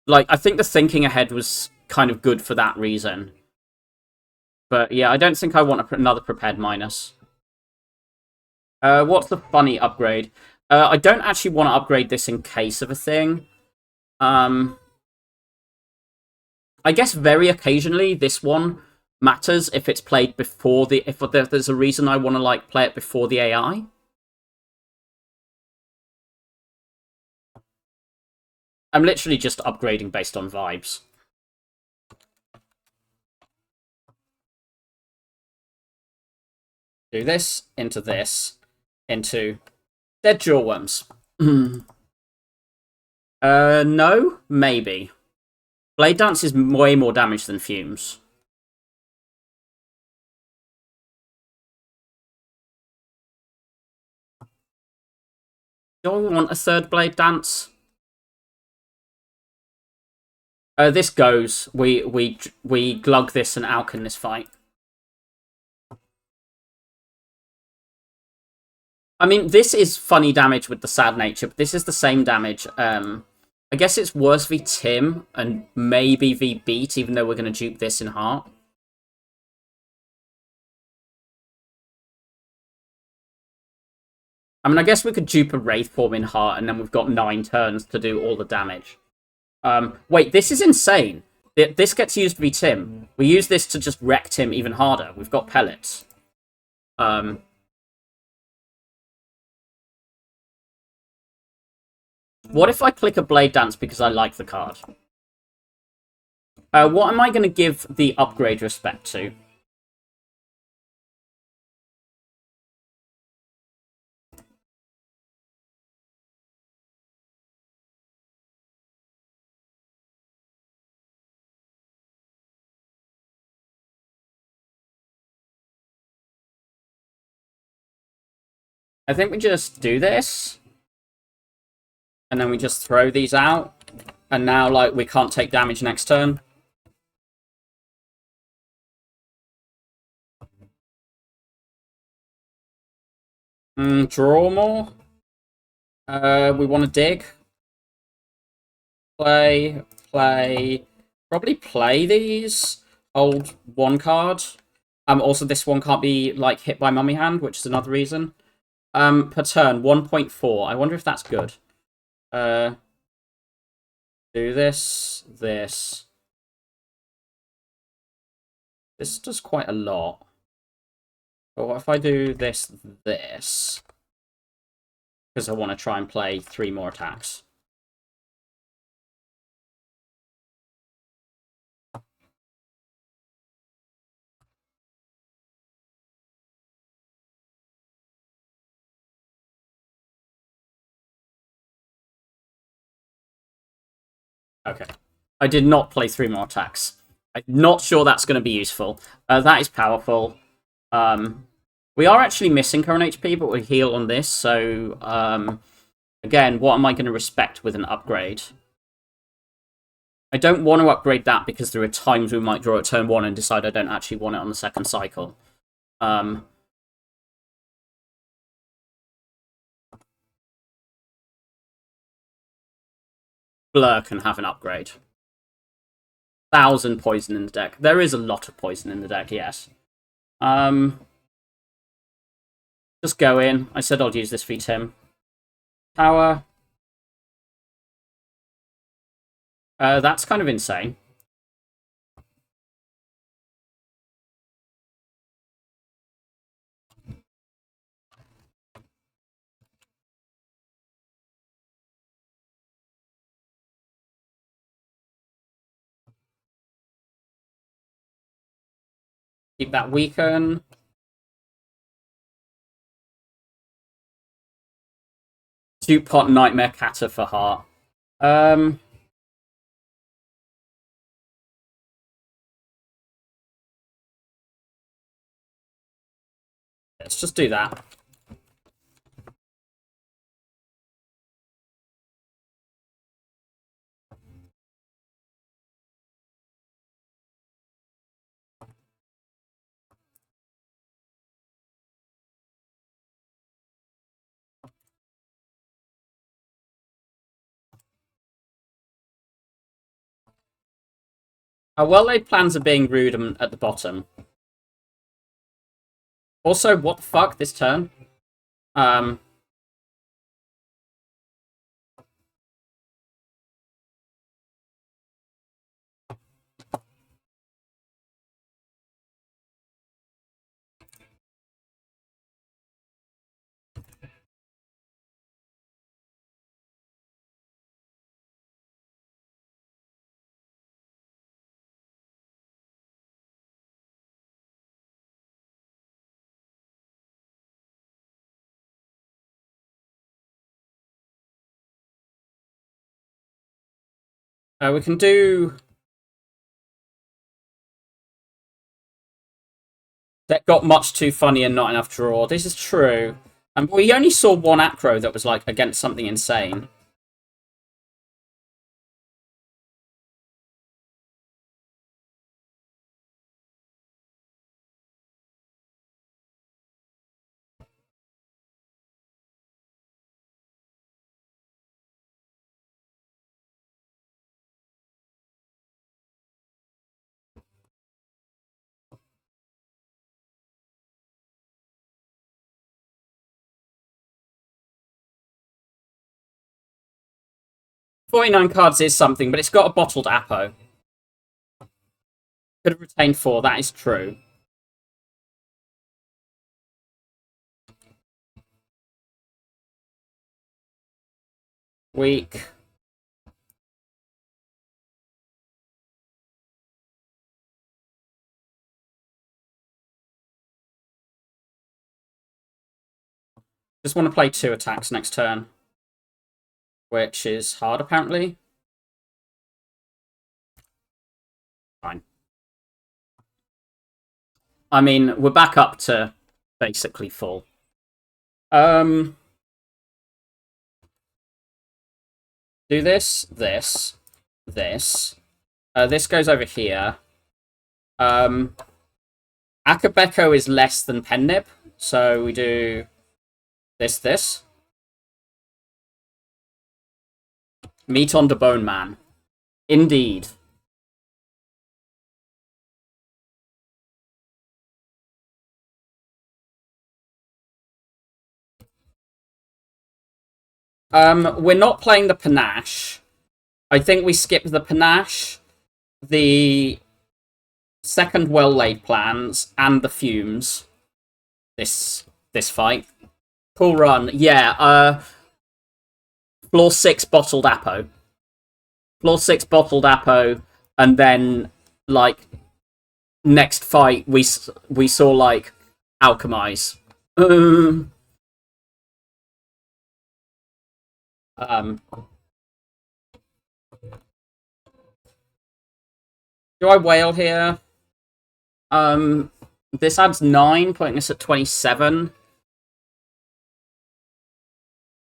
Like, I think the Thinking Ahead was kind of good for that reason. But yeah, I don't think I want another prepared minus. What's the funny upgrade? I don't actually want to upgrade this in case of a thing. I guess very occasionally this one matters if it's played before if there's a reason I want to like play it before the AI. I'm literally just upgrading based on vibes. Do this into this into dead jawworms. No, maybe. Blade Dance is way more damage than Fumes. Do I want a third Blade Dance? This goes. We glug this and Alkin this fight. I mean, this is funny damage with the sad nature, but this is the same damage. I guess it's worse v Tim and maybe v Beat, even though we're going to dupe this in Heart. I mean, I guess we could dupe a Wraith form in Heart, and then we've got 9 turns to do all the damage. Wait, this is insane. This gets used v Tim. We use this to just wreck Tim even harder. We've got pellets. What if I click a Blade Dance because I like the card? What am I going to give the upgrade respect to? I think we just do this. And then we just throw these out. And now, like, we can't take damage next turn. Draw more. We want to dig. Play. Probably play these. Hold 1 card. Also, this one can't be, like, hit by Mummy Hand, which is another reason. Per turn, 1.4. I wonder if that's good. Do this. This does quite a lot. But what if I do this? Because I want to try and play 3 more attacks. Okay. I did not play 3 more attacks. I'm not sure that's going to be useful. That is powerful. We are actually missing current HP, but we heal on this, so... again, what am I going to respect with an upgrade? I don't want to upgrade that because there are times we might draw at turn 1 and decide I don't actually want it on the second cycle. Blur can have an upgrade. 1,000 poison in the deck. There is a lot of poison in the deck, yes. Just go in. I said I'd use this for Tim. Power. That's kind of insane. Keep that weaken. Two-pot Nightmare Kata for Heart. Let's just do that. Well laid plans are being rude at the bottom. Also, what the fuck, this turn? We can do... That got much too funny and not enough draw. This is true. And we only saw one acro that was, like, against something insane. $49 cards is something, but it's got a bottled Apo. Could have retained 4, that is true. Weak. Just want to play 2 attacks next turn. Which is hard, apparently. Fine. I mean, we're back up to basically full. Do this, this, this. This goes over here. Akabeko is less than Pennip, so we do this. Meat on the Bone Man. Indeed. We're not playing the Panache. I think we skip the Panache, the second well-laid plans, and the Fumes. This fight. Cool run. Yeah, floor 6 bottled Apo. Floor 6 bottled Apo, and then, like, next fight, we saw, like, Alchemize. Do I whale here? This adds 9, putting us at 27.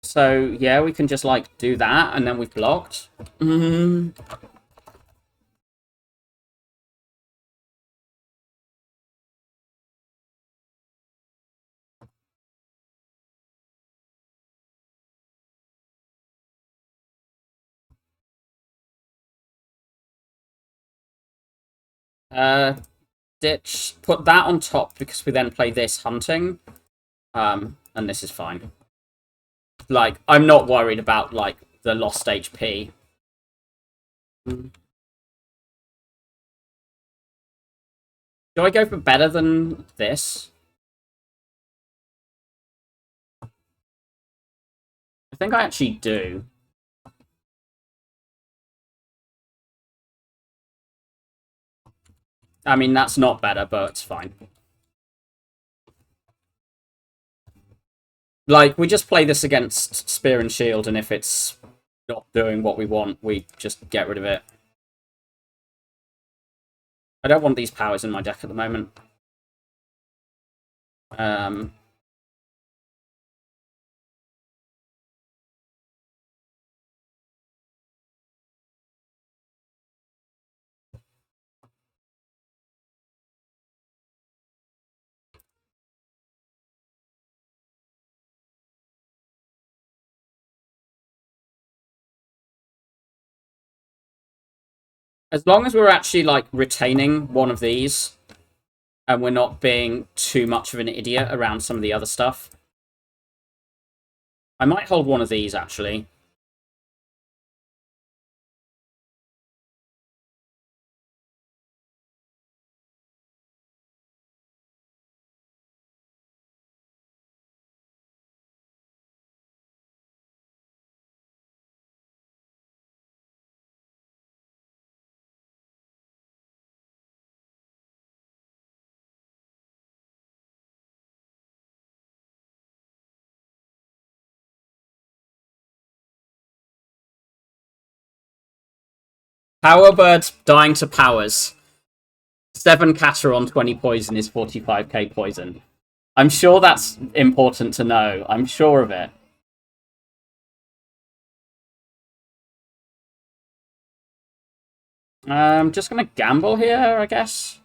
So, yeah, we can just, like, do that, and then we've blocked. Ditch. Put that on top, because we then play this hunting. And this is fine. Like, I'm not worried about, like, the lost HP. Do I go for better than this? I think I actually do. I mean, that's not better, but it's fine. Like, we just play this against Spear and Shield, and if it's not doing what we want, we just get rid of it. I don't want these powers in my deck at the moment. As long as we're actually, like, retaining one of these, And we're not being too much of an idiot around some of the other stuff. I might hold one of these, actually. Powerbird dying to powers. 7 Cateron, 20 poison is 45k poison. I'm sure that's important to know. I'm sure of it. I'm just going to gamble here, I guess.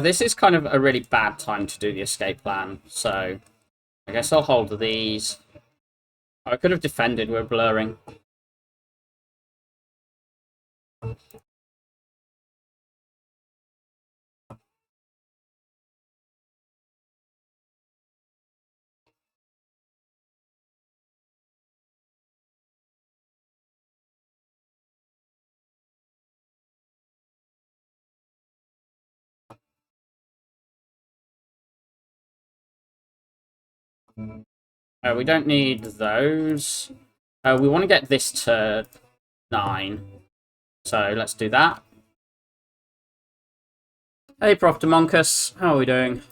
This is kind of a really bad time to do the escape plan, so I guess I'll hold these. I could have defended, we're blurring. We don't need those. We want to get this to 9. So let's do that. Hey, Prof. Demonkus, how are we doing?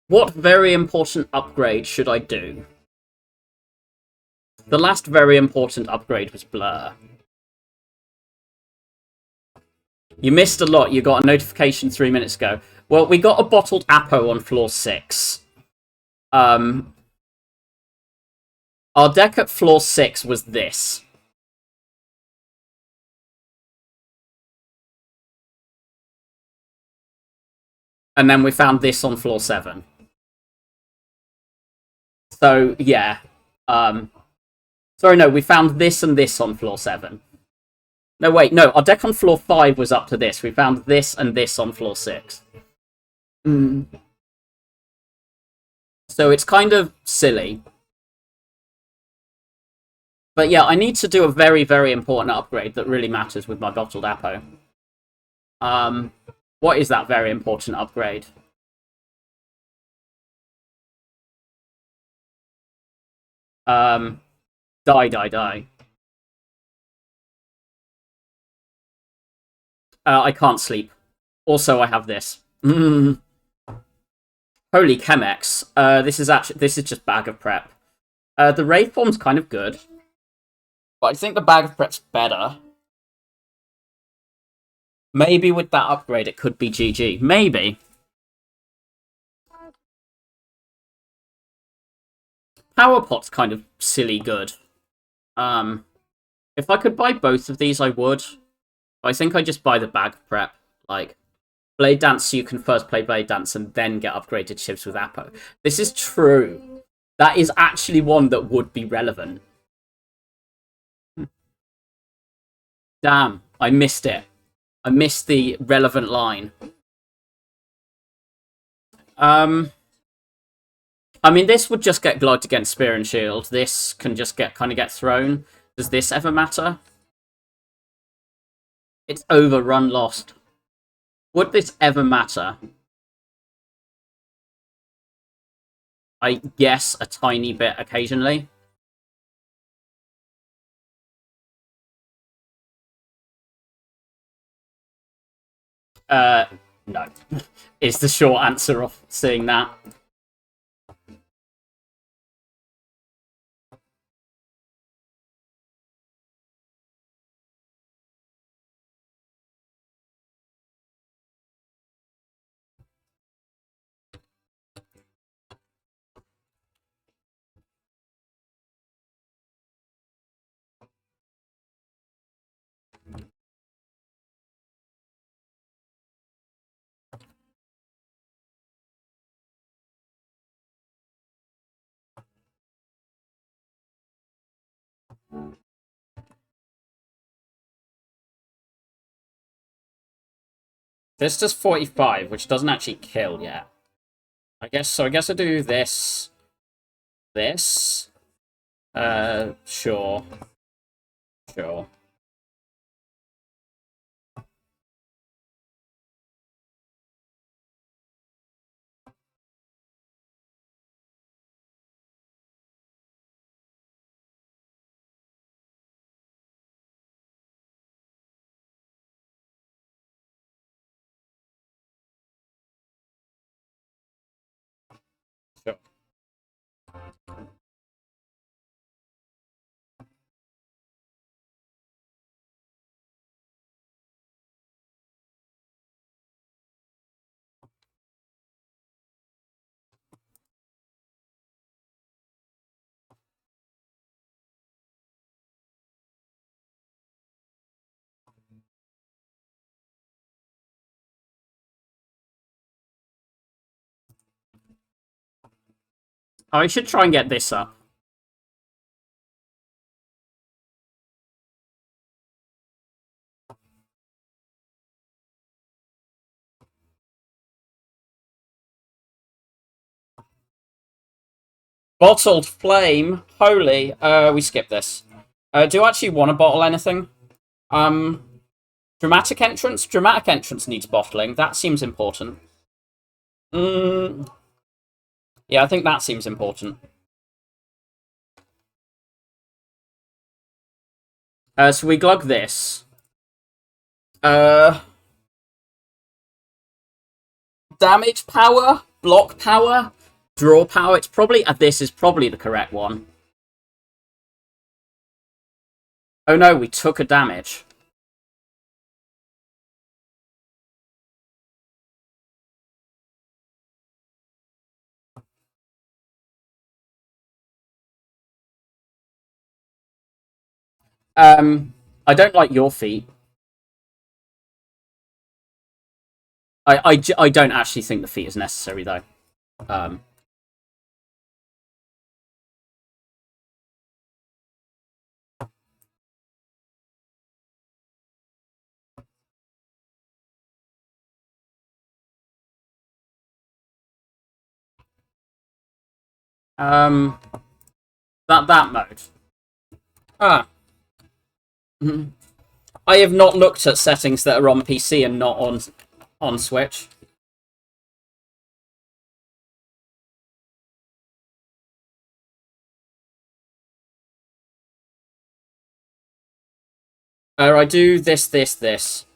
What very important upgrade should I do? The last very important upgrade was Blur. You missed a lot. You got a notification 3 minutes ago. Well, we got a bottled Apo on floor 6. Our deck at floor 6 was this. And then we found this on floor 7. So, yeah. Sorry, no, we found this and this on floor 7. No, wait, no, our deck on floor 5 was up to this. We found this and this on floor 6. So it's kind of silly. But yeah, I need to do a very, very important upgrade that really matters with my bottled Apo. What is that very important upgrade? Die. I can't sleep. Also, I have this. Holy Chemex. This is just Bag of Prep. The Wraith Form's kind of good. But I think the Bag of Prep's better. Maybe with that upgrade it could be GG. Maybe. Power Pot's kind of silly good. If I could buy both of these, I would. I think I just buy the Bag of Prep. Like, Blade Dance, so you can first play Blade Dance and then get upgraded ships with Apo. This is true. That is actually one that would be relevant. Damn, I missed it. I missed the relevant line. I mean, this would just get glugged against Spear and Shield. This can just get thrown. Does this ever matter? It's over, run lost. Would this ever matter? I guess a tiny bit occasionally. No. Is the short answer of seeing that. This does 45, which doesn't actually kill yet. I guess I do this. This. Sure. Sure. Sure. I should try and get this up. Bottled flame. Holy. We skip this. Do I actually want to bottle anything? Dramatic entrance? Dramatic entrance needs bottling. That seems important. Yeah, I think that seems important. So we glug this. Damage power, block power, draw power. It's probably this is probably the correct one. Oh no, we took a damage. I don't like your feet. I don't actually think the feat is necessary though. That mode. Ah. I have not looked at settings that are on PC and not on Switch. I do this, this, this.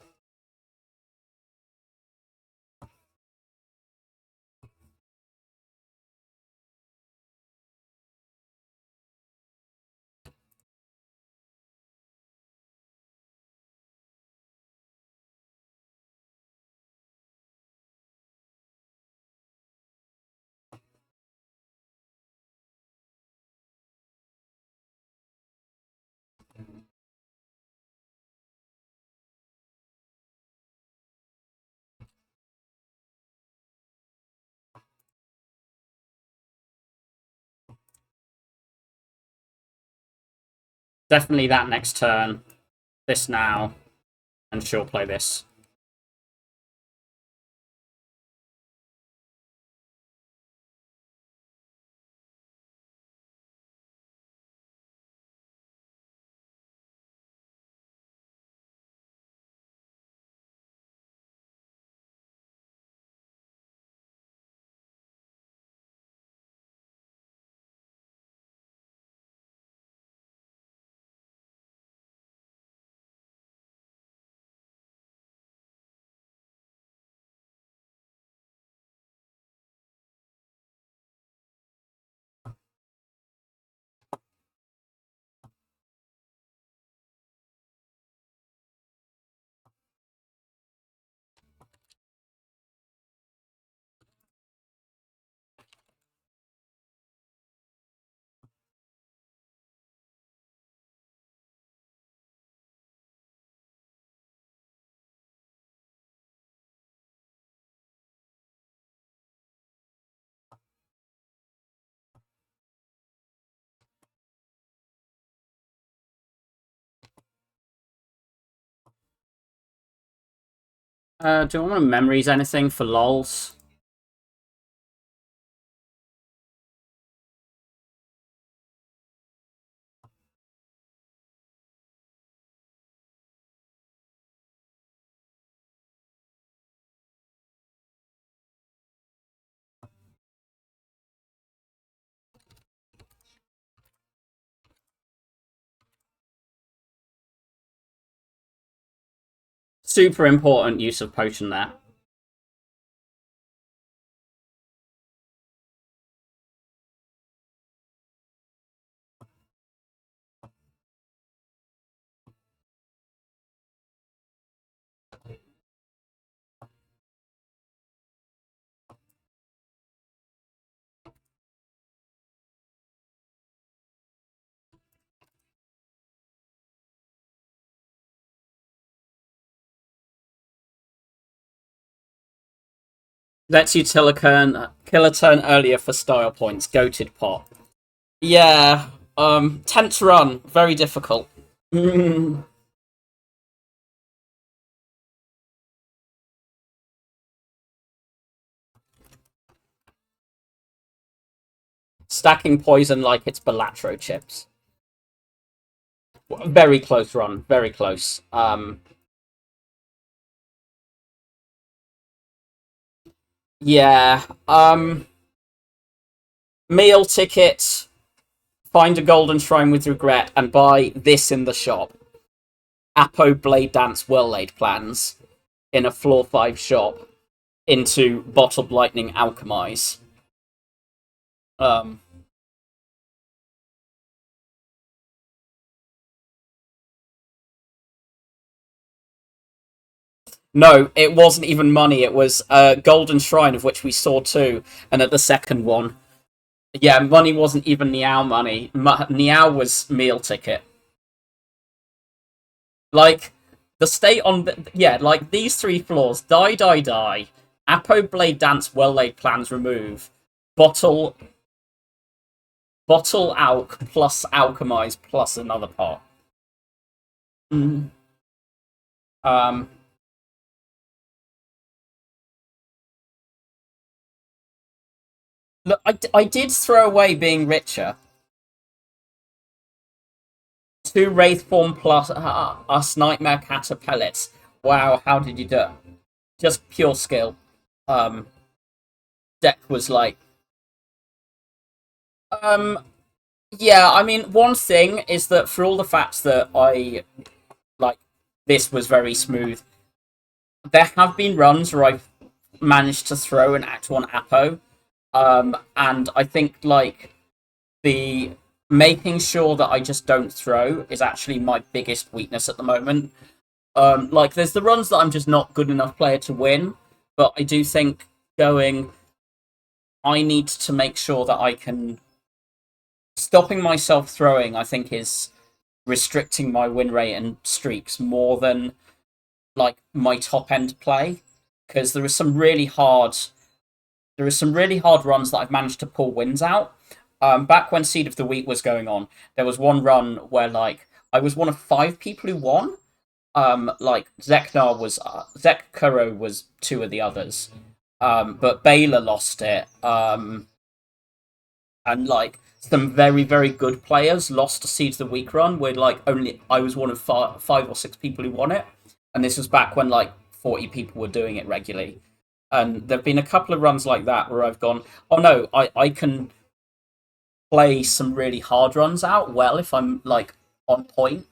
Definitely that next turn. This now. And she'll play this. Do I want to memories anything for lols? Super important use of potion there. Lets you kill a turn earlier for style points. Goated pot. Yeah. 10th run. Very difficult. Stacking poison like it's Balatro chips. Very close run. Very close. Yeah. Meal ticket. Find a golden shrine with regret and buy this in the shop. Apo Blade Dance Well Laid Plans in a floor 5 shop into Bottled Lightning Alchemize. No, it wasn't even money. It was a golden shrine, of which we saw 2, and at the second one, yeah, money wasn't even Niao money. Niao was meal ticket. Like the state on, yeah, like these 3 floors: die, die, die. Apo Blade Dance Well Laid Plans remove. Bottle Alch plus Alchemize plus another pot. Mm. Um. Look, I did throw away being richer. 2 Wraithform plus us Nightmare Catter pellets. Wow, how did you do it? Just pure skill. Deck was like, yeah. I mean, one thing is that for all the facts that I like, this was very smooth. There have been runs where I've managed to throw an Act 1 Apo, and I think like the making sure that I just don't throw is actually my biggest weakness at the moment. Like there's the runs that I'm just not good enough player to win, but I do think going, I need to make sure that I can stopping myself throwing. I think is restricting my win rate and streaks more than like my top end play, because there is some really hard runs that I've managed to pull wins out. Back when Seed of the Week was going on, there was one run where like I was one of 5 people who won. Like Zeknar was Zek Kuro was 2 of the others, but Baylor lost it. And like some very very good players lost to Seed of the Week run, where like only I was one of 5 or 6 people who won it, and this was back when like 40 people were doing it regularly. And there've been a couple of runs like that where I've gone, oh no, I can play some really hard runs out well if I'm like on point.